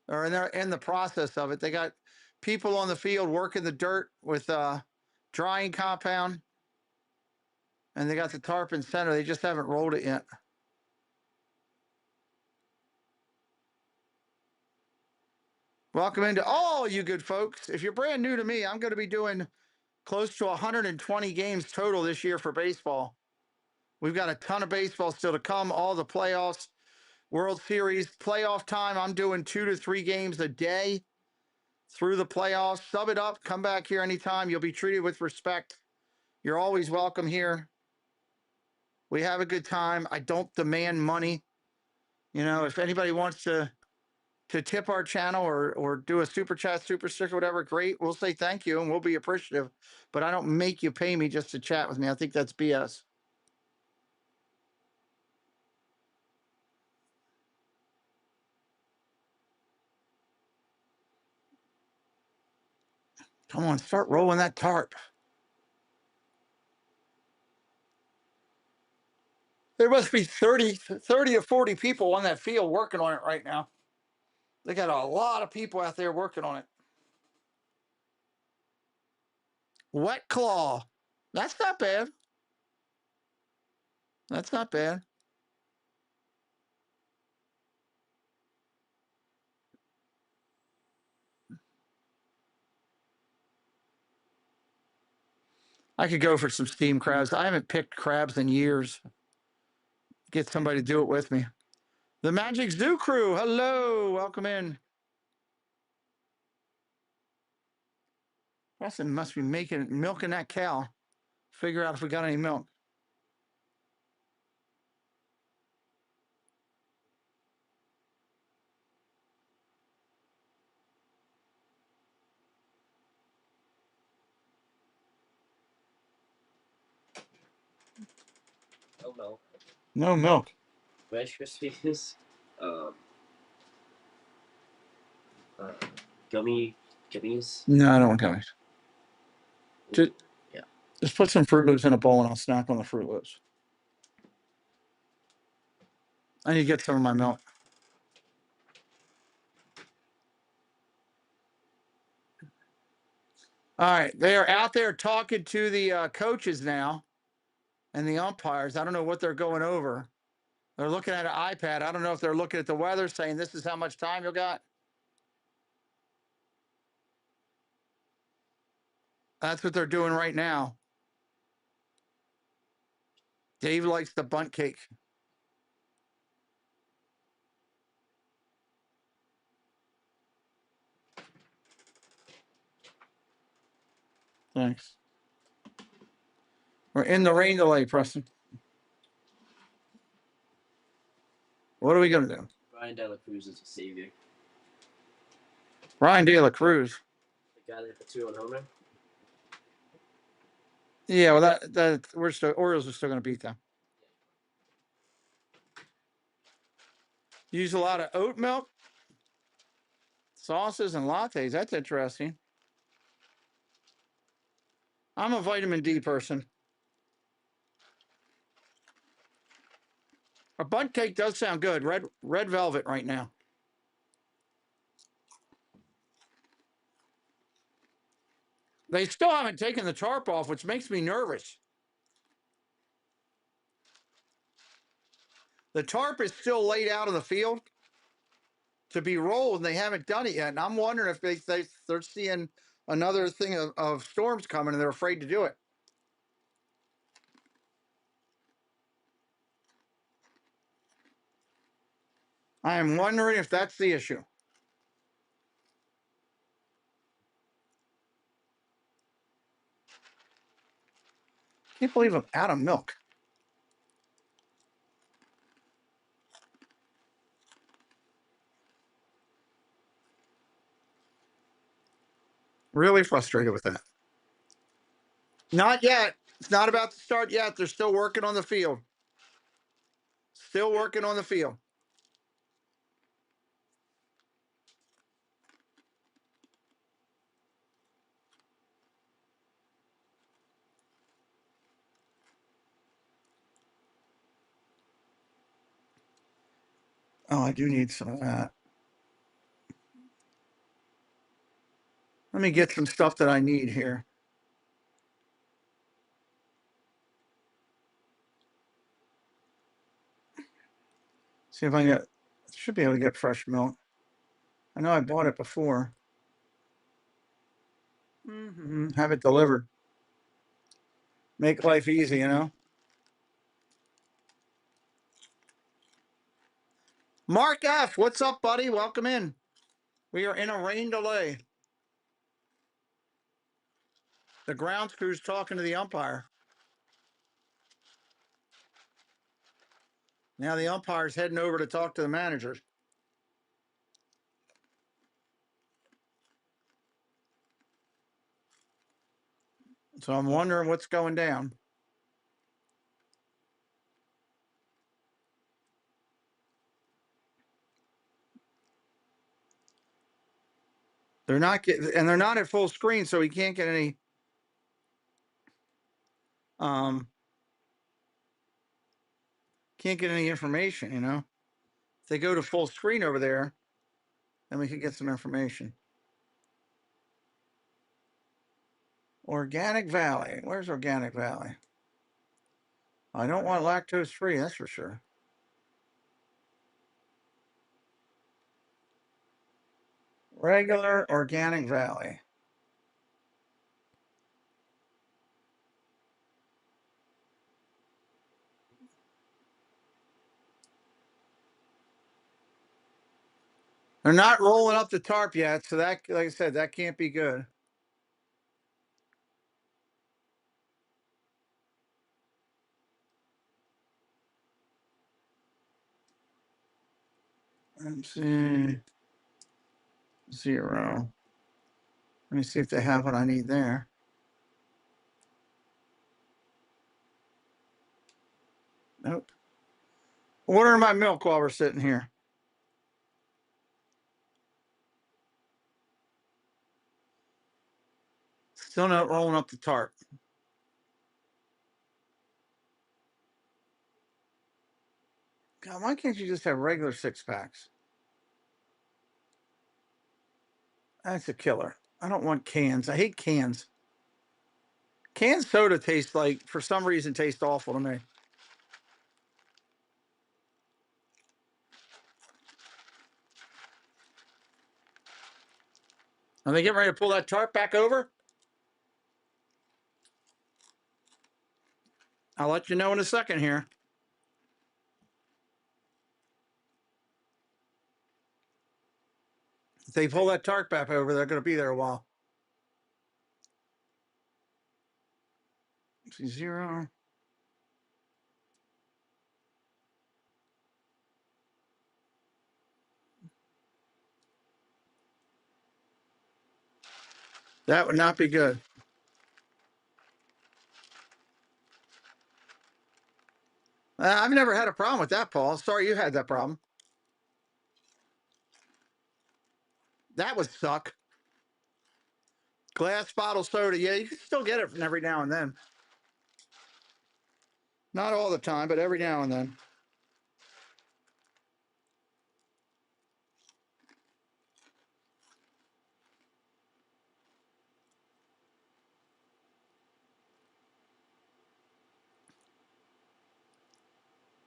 or they're in the process of it. They got people on the field working the dirt with drying compound, and they got the tarp in center. They just haven't rolled it yet. Welcome into all you good folks. If you're brand new to me, I'm going to be doing close to 120 games total this year for baseball. We've got a ton of baseball still to come, all the playoffs, World Series, playoff time. I'm doing 2 to 3 games a day through the playoffs. Sub it up. Come back here anytime. You'll be treated with respect. You're always welcome here. We have a good time. I don't demand money. You know, if anybody wants to tip our channel or do a super chat, super sticker, whatever, great. We'll say thank you and we'll be appreciative. But I don't make you pay me just to chat with me. I think that's BS. Come on, start rolling that tarp. There must be 30 or 40 people on that field working on it right now. They got a lot of people out there working on it. Wet claw. That's not bad. That's not bad. I could go for some steamed crabs. I haven't picked crabs in years. Get somebody to do it with me. The Magic Zoo crew. Hello. Welcome in. Preston must be milking that cow. Figure out if we got any milk. No milk. No milk. Rice Krispies. Gummies. No, I don't want gummies. Ooh, yeah. Just put some Fruit Loops in a bowl and I'll snack on the Fruit Loops. I need to get some of my milk. All right, they are out there talking to the coaches now and the umpires. I don't know what they're going over. They're looking at an iPad. I don't know if they're looking at the weather, saying this is how much time you got. That's what they're doing right now. Dave likes the bunt cake. Thanks. We're in the rain delay, Preston. What are we going to do? Ryan De La Cruz is a savior. Ryan De La Cruz. The guy that hit the 2-1 home run. Yeah, well, that we're still Orioles are still going to beat them. Use a lot of oat milk, sauces, and lattes. That's interesting. I'm a vitamin D person. A bunt cake does sound good. Red velvet right now. They still haven't taken the tarp off, which makes me nervous. The tarp is still laid out in the field to be rolled, and they haven't done it yet. And I'm wondering if they're seeing another thing of storms coming, and they're afraid to do it. I am wondering if that's the issue. Can't believe I'm out of milk. Really frustrated with that. Not yet. It's not about to start yet. They're still working on the field. Still working on the field. Oh, I do need some of that. Let me get some stuff that I need here. See if I can get, should be able to get fresh milk. I know I bought it before. Have it delivered. Make life easy, you know? Mark F., what's up, buddy? Welcome in. We are in a rain delay. The grounds crew's talking to the umpire. Now the umpire's heading over to talk to the managers. So I'm wondering what's going down. They're not getting, and they're not at full screen, so he can't get any. Can't get any information. You know, if they go to full screen over there, then we could get some information. Organic Valley. Where's Organic Valley? I don't want lactose free. That's for sure. Regular Organic Valley. They're not rolling up the tarp yet, so that, like I said, that can't be good. Let's see. 0. Let me see if they have what I need there. Nope. Order my milk while we're sitting here. Still not rolling up the tarp. God, why can't you just have regular 6-packs? That's a killer. I don't want cans. I hate cans. Canned soda tastes like, for some reason, tastes awful to me. Are they getting ready to pull that tarp back over? I'll let you know in a second here. If they pull that tarp back over, they're going to be there a while. 0. That would not be good. I've never had a problem with that, Paul. Sorry you had that problem. That would suck. Glass bottle soda. Yeah, you can still get it from every now and then. Not all the time, but every now and then.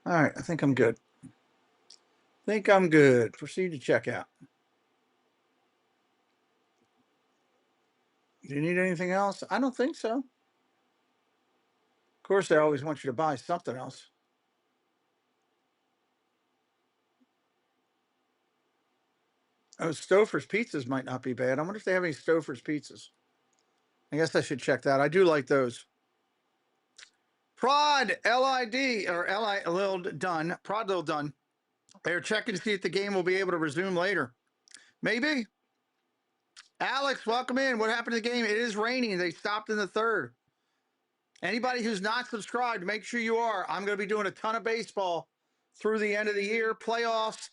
All right, I think I'm good. Proceed to checkout. Do you need anything else? I don't think so. Of course, they always want you to buy something else. Oh, Stouffer's pizzas might not be bad. I wonder if they have any Stouffer's pizzas. I guess I should check that. I do like those. Prod, L-I-D, or L-I, Lil Dunn. Prod Lil Dunn. They're checking to see if the game will be able to resume later. Maybe. Alex, welcome in. What happened to the game? It is raining. They stopped in the third. Anybody who's not subscribed, make sure you are. I'm going to be doing a ton of baseball through the end of the year. Playoffs,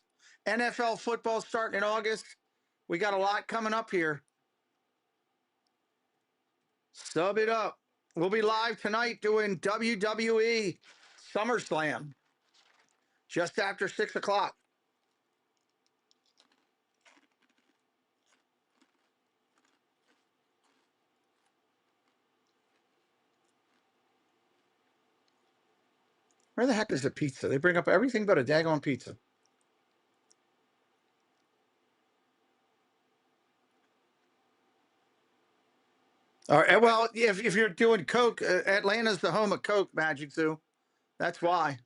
NFL football starting in August. We got a lot coming up here. Sub it up. We'll be live tonight doing WWE SummerSlam just after 6 o'clock. Where the heck is the pizza? They bring up everything but a daggone pizza. All right. Well, if you're doing Coke, Atlanta's the home of Coke, Magic Zoo. That's why.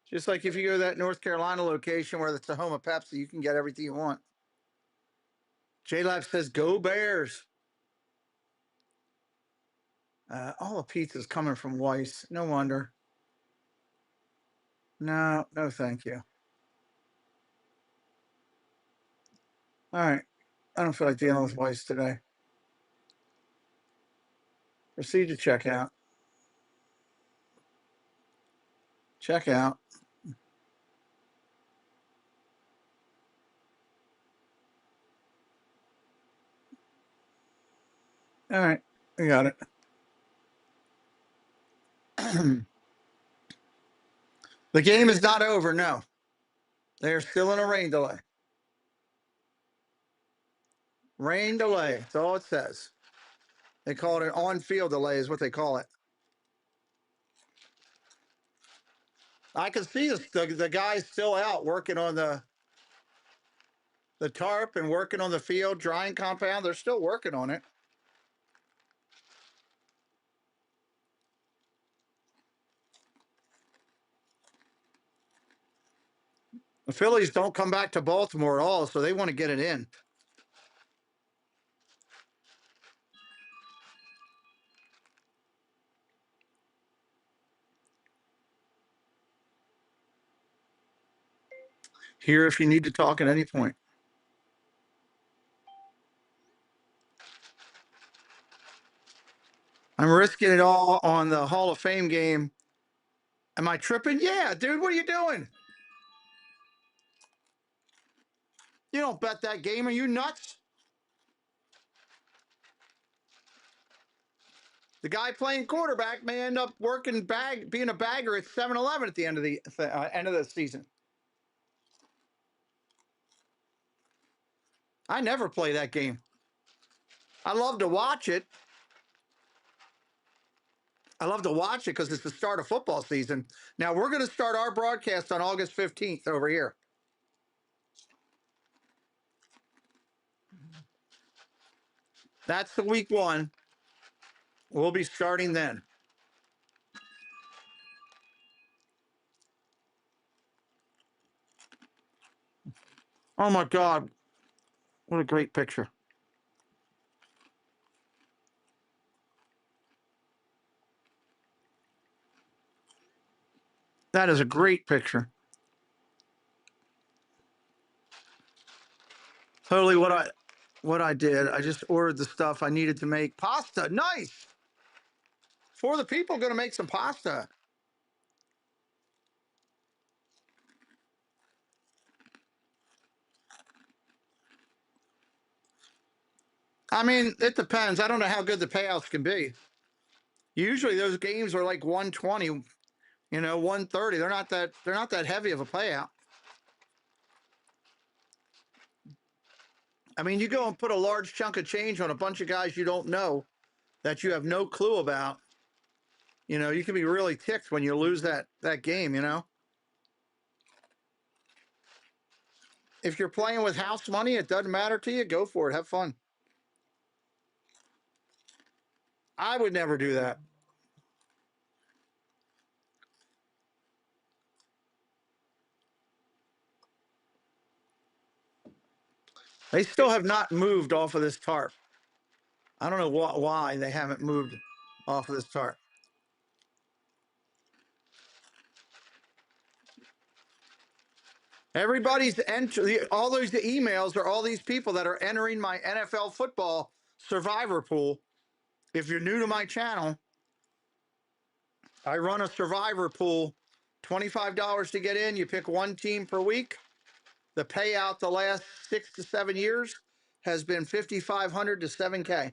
Just like if you go to that North Carolina location where it's the home of Pepsi, you can get everything you want. J-Lab says, go Bears. All the pizza's coming from Weiss. No wonder. No, thank you. All right. I don't feel like dealing with Weiss today. Proceed to check out. Check out. All right. We got it. The game is not over, no. They're still in a rain delay. Rain delay. That's all it says. They call it an on-field delay is what they call it. I can see the guys still out working on the tarp and working on the field, drying compound. They're still working on it. The Phillies don't come back to Baltimore at all, so they want to get it in. Here if you need to talk at any point. I'm risking it all on the Hall of Fame game. Am I tripping? Yeah, dude, what are you doing? You don't bet that game. Are you nuts? The guy playing quarterback may end up being a bagger at 7-Eleven at the end of the season. I never play that game. I love to watch it. I love to watch it because it's the start of football season. Now, we're going to start our broadcast on August 15th over here. That's the week one. We'll be starting then. Oh, my God. What a great picture. That is a great picture. Totally what I did. I just ordered the stuff I needed to make. Pasta. Nice. For the people going to make some pasta. I mean, it depends. I don't know how good the payouts can be. Usually those games are like 120, 130. They're not that heavy of a payout. I mean, you go and put a large chunk of change on a bunch of guys you don't know that you have no clue about. You can be really ticked when you lose that game, If you're playing with house money, it doesn't matter to you. Go for it. Have fun. I would never do that. They still have not moved off of this tarp. I don't know why they haven't moved off of this tarp. Everybody's all those emails are all these people that are entering my NFL football survivor pool. If you're new to my channel, I run a survivor pool, $25 to get in. You pick one team per week. The payout the last 6 to 7 years has been $5,500 to $7K.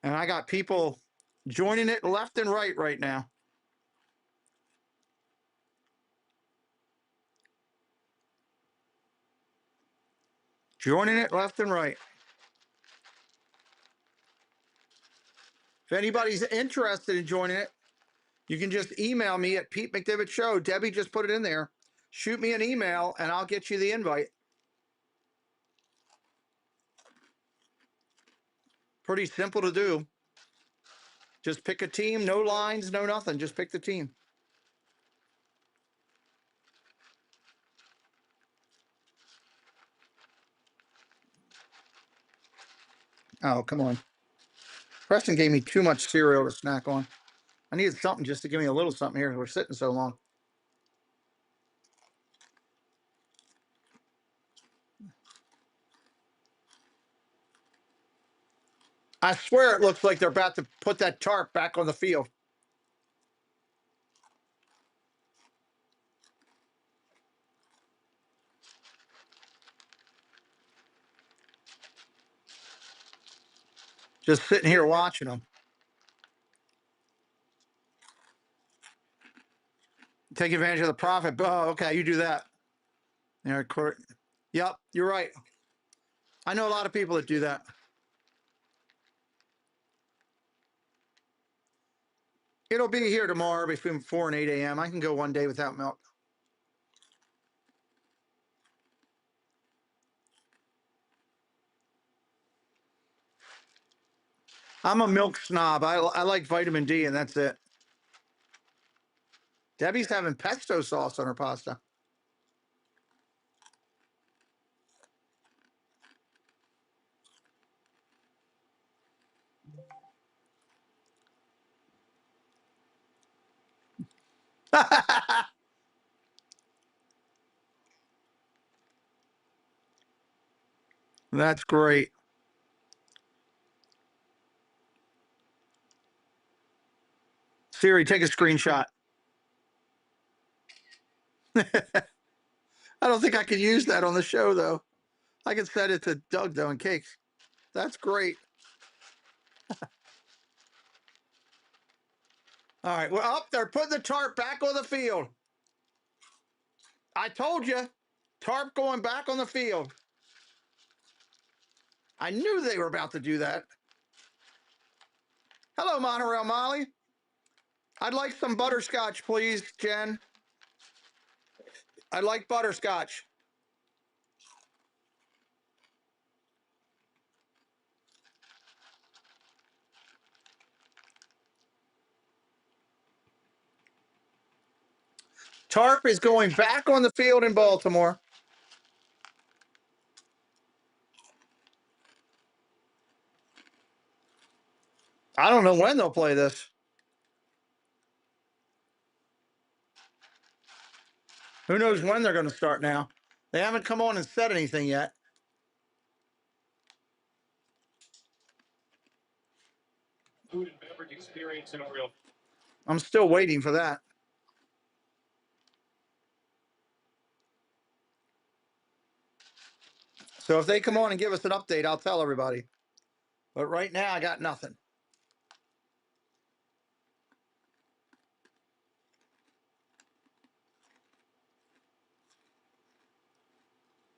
And I got people joining it left and right now. Joining it left and right. If anybody's interested in joining it, you can just email me at Pete McDivitt Show. Debbie just put it in there. Shoot me an email and I'll get you the invite. Pretty simple to do. Just pick a team, no lines, no nothing. Just pick the team. Oh, come on. Preston gave me too much cereal to snack on. I needed something just to give me a little something here. We're sitting so long. I swear it looks like they're about to put that tarp back on the field. Just sitting here watching them. Take advantage of the profit. Oh, okay, you do that. Yeah, yep, you're right. I know a lot of people that do that. It'll be here tomorrow between 4 and 8 a.m. I can go one day without milk. I'm a milk snob. I like vitamin D, and that's it. Debbie's having pesto sauce on her pasta. That's great. Siri, take a screenshot. I don't think I could use that on the show, though. I can send it to Doug though and Cakes. That's great. All right, well, up they're putting the tarp back on the field. I told you, tarp going back on the field. I knew they were about to do that. Hello, Monorail Molly. I'd like some butterscotch, please, Jen. I'd like butterscotch. Tarp is going back on the field in Baltimore. I don't know when they'll play this. Who knows when they're going to start now? They haven't come on and said anything yet. Food and beverage experience in Oriole. I'm still waiting for that. So if they come on and give us an update, I'll tell everybody. But right now, I got nothing.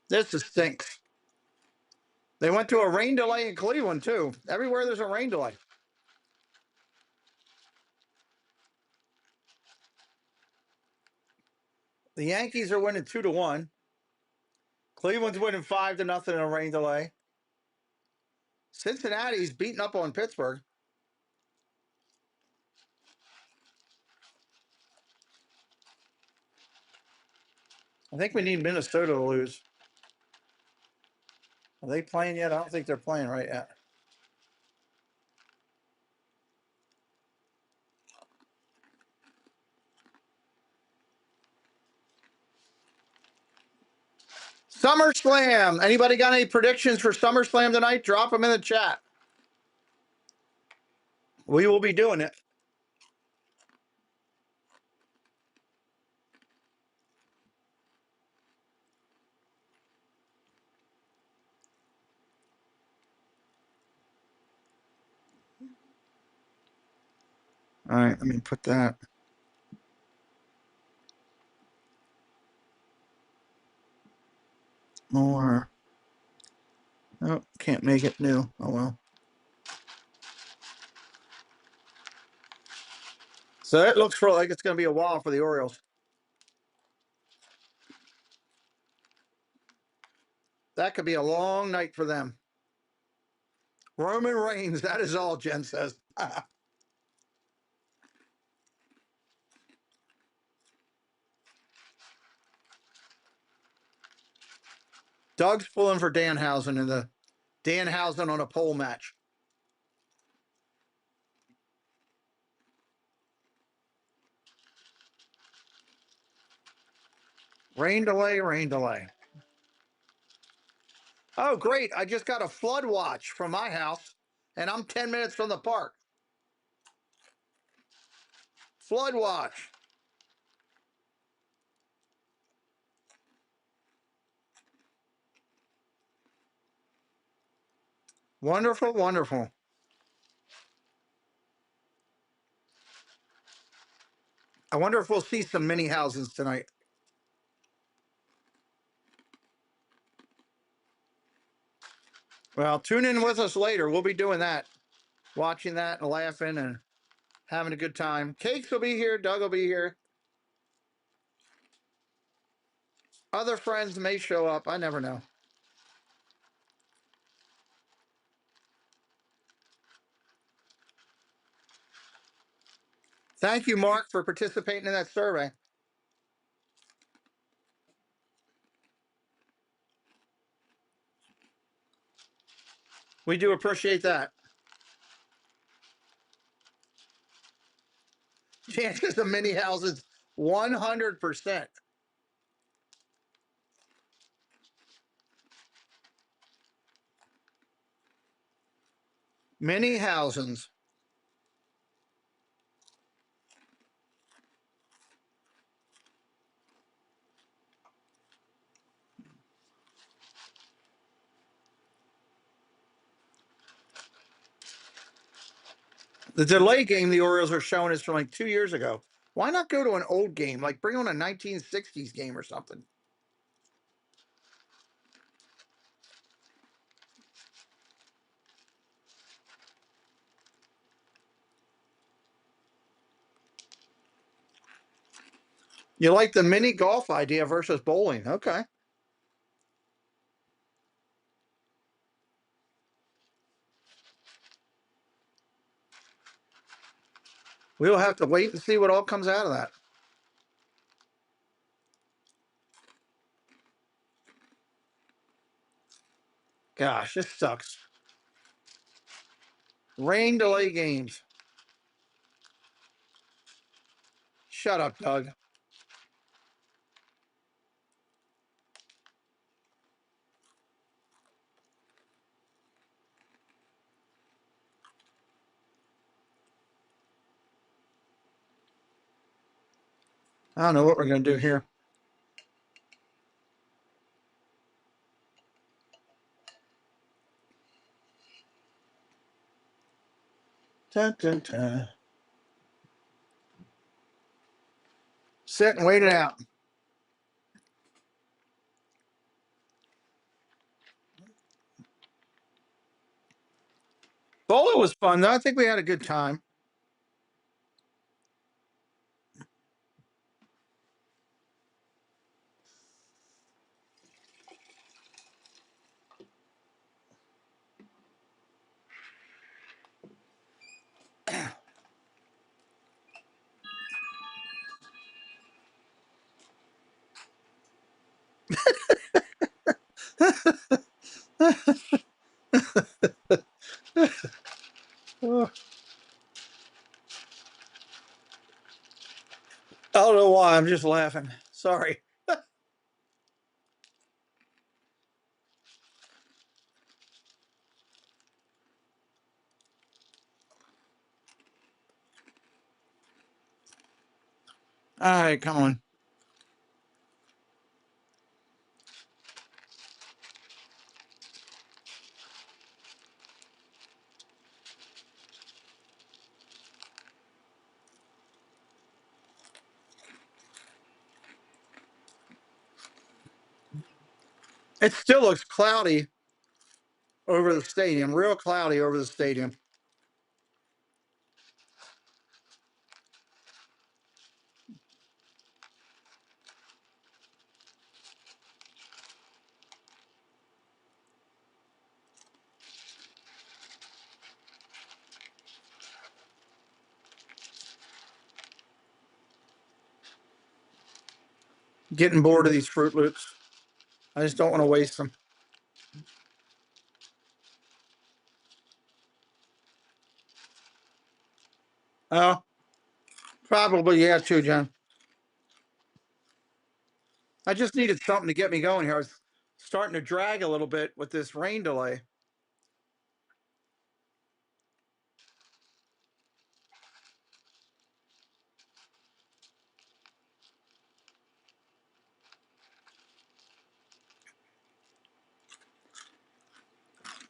This just stinks. They went to a rain delay in Cleveland, too. Everywhere there's a rain delay. The Yankees are winning 2-1. Cleveland's winning 5-0 in a rain delay. Cincinnati's beating up on Pittsburgh. I think we need Minnesota to lose. Are they playing yet? I don't think they're playing right yet. SummerSlam. Anybody got any predictions for SummerSlam tonight? Drop them in the chat. We will be doing it. All right, let me put that. More. Oh, can't make it new. Oh, well. So it looks like it's going to be a while for the Orioles. That could be a long night for them. Roman Reigns, that is all, Jen says. Doug's pulling for Danhausen in the Danhausen on a pole match. Rain delay, rain delay. Oh, great. I just got a flood watch from my house, and I'm 10 minutes from the park. Flood watch. Wonderful, wonderful. I wonder if we'll see some mini houses tonight. Well, tune in with us later. We'll be doing that, watching that and laughing and having a good time. Cakes will be here. Doug will be here. Other friends may show up. I never know. Thank you, Mark, for participating in that survey. We do appreciate that. Chances of mini houses, 100%. Mini houses. The delay game the Orioles are showing is from like 2 years ago. Why not go to an old game? Like bring on a 1960s game or something. You like the mini golf idea versus bowling. Okay. We'll have to wait and see what all comes out of that. Gosh, this sucks. Rain delay games. Shut up, Doug. I don't know what we're going to do here. Dun, dun, dun. Sit and wait it out. Bowling was fun, though. I think we had a good time. Oh, I don't know why. I'm just laughing. Sorry. All right, come on. It still looks cloudy over the stadium, real cloudy over the stadium. Getting bored of these Fruit Loops. I just don't want to waste them. Oh, probably, yeah, too, John. I just needed something to get me going here. I was starting to drag a little bit with this rain delay.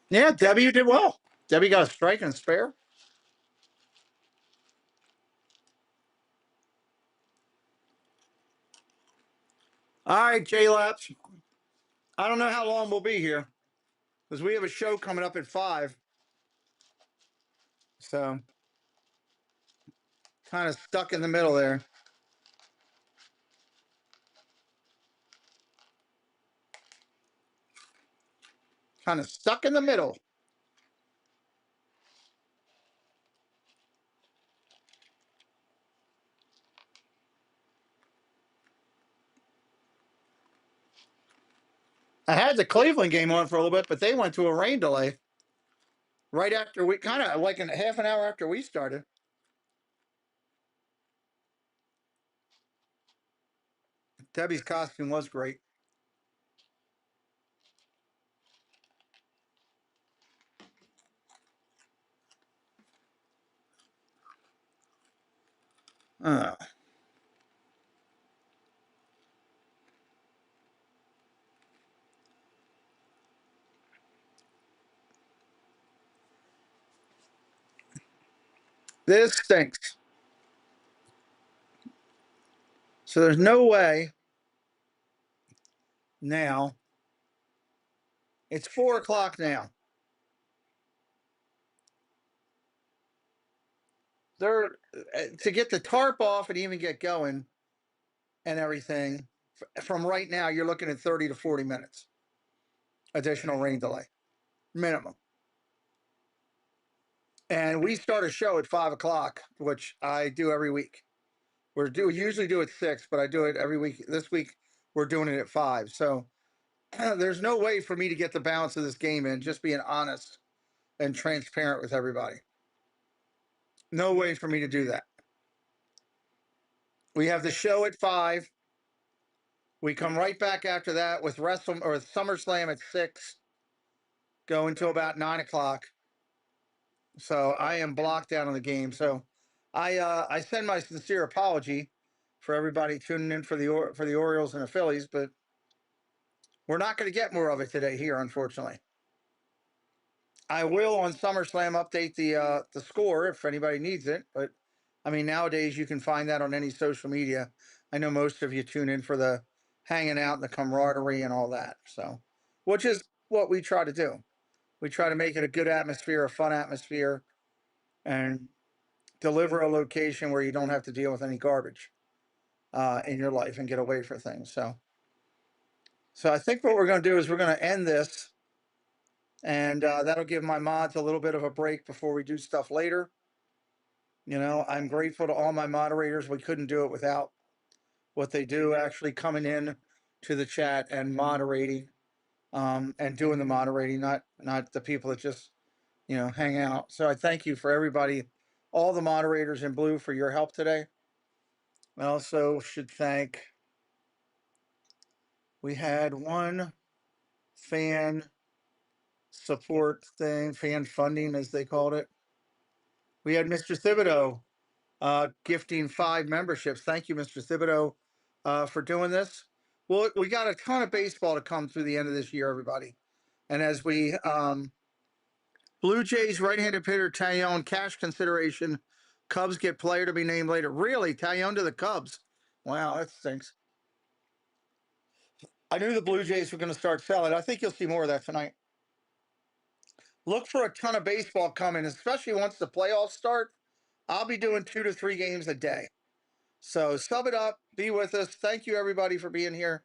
Yeah, Debbie, you did well. Debbie got a strike and a spare. All right, J Laps. I don't know how long we'll be here because we have a show coming up at 5. So kind of stuck in the middle there. Kind of stuck in the middle. I had the Cleveland game on for a little bit, but they went to a rain delay right after we kind of like in half an hour after we started. Debbie's costume was great. Uh, This stinks. So there's no way now. It's 4 o'clock now. They're to get the tarp off and even get going and everything. From right now, you're looking at 30 to 40 minutes additional rain delay, minimum. And we start a show at 5 o'clock, which I do every week. We usually do it 6, but I do it every week. This week we're doing it at 5. So there's no way for me to get the balance of this game in. Just being honest and transparent with everybody. No way for me to do that. We have the show at 5. We come right back after that with SummerSlam at 6, go until about 9 o'clock. So I am blocked out on the game. So I send my sincere apology for everybody tuning in for the Orioles and the Phillies, but we're not going to get more of it today here, unfortunately. I will on SummerSlam update the score if anybody needs it, but I mean nowadays you can find that on any social media. I know most of you tune in for the hanging out and the camaraderie and all that. So, which is what we try to do. We try to make it a good atmosphere, a fun atmosphere, and deliver a location where you don't have to deal with any garbage in your life and get away from things. So I think what we're going to do is we're going to end this, and that'll give my mods a little bit of a break before we do stuff later. You know, I'm grateful to all my moderators. We couldn't do it without what they do, actually coming in to the chat and moderating, and doing the moderating, not the people that just, you know, hang out. So I thank you for everybody, all the moderators in blue, for your help today. I also should thank, we had one fan support thing, fan funding as they called it. We had Mr. Thibodeau gifting 5 memberships. Thank you, Mr. Thibodeau, for doing this. Well, we got a ton of baseball to come through the end of this year, everybody. And as we, Blue Jays right-handed hitter Taillon, cash consideration. Cubs get player to be named later. Really? Taillon to the Cubs? Wow, that stinks. I knew the Blue Jays were going to start selling. I think you'll see more of that tonight. Look for a ton of baseball coming, especially once the playoffs start. I'll be doing 2 to 3 games a day. So sub it up, be with us. Thank you, everybody, for being here.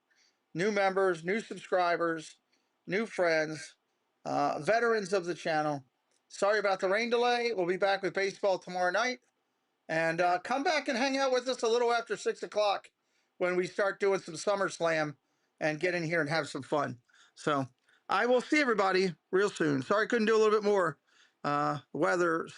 New members, new subscribers, new friends, veterans of the channel. Sorry about the rain delay. We'll be back with baseball tomorrow night. And come back and hang out with us a little after 6 o'clock when we start doing some SummerSlam and get in here and have some fun. So I will see everybody real soon. Sorry I couldn't do a little bit more weather.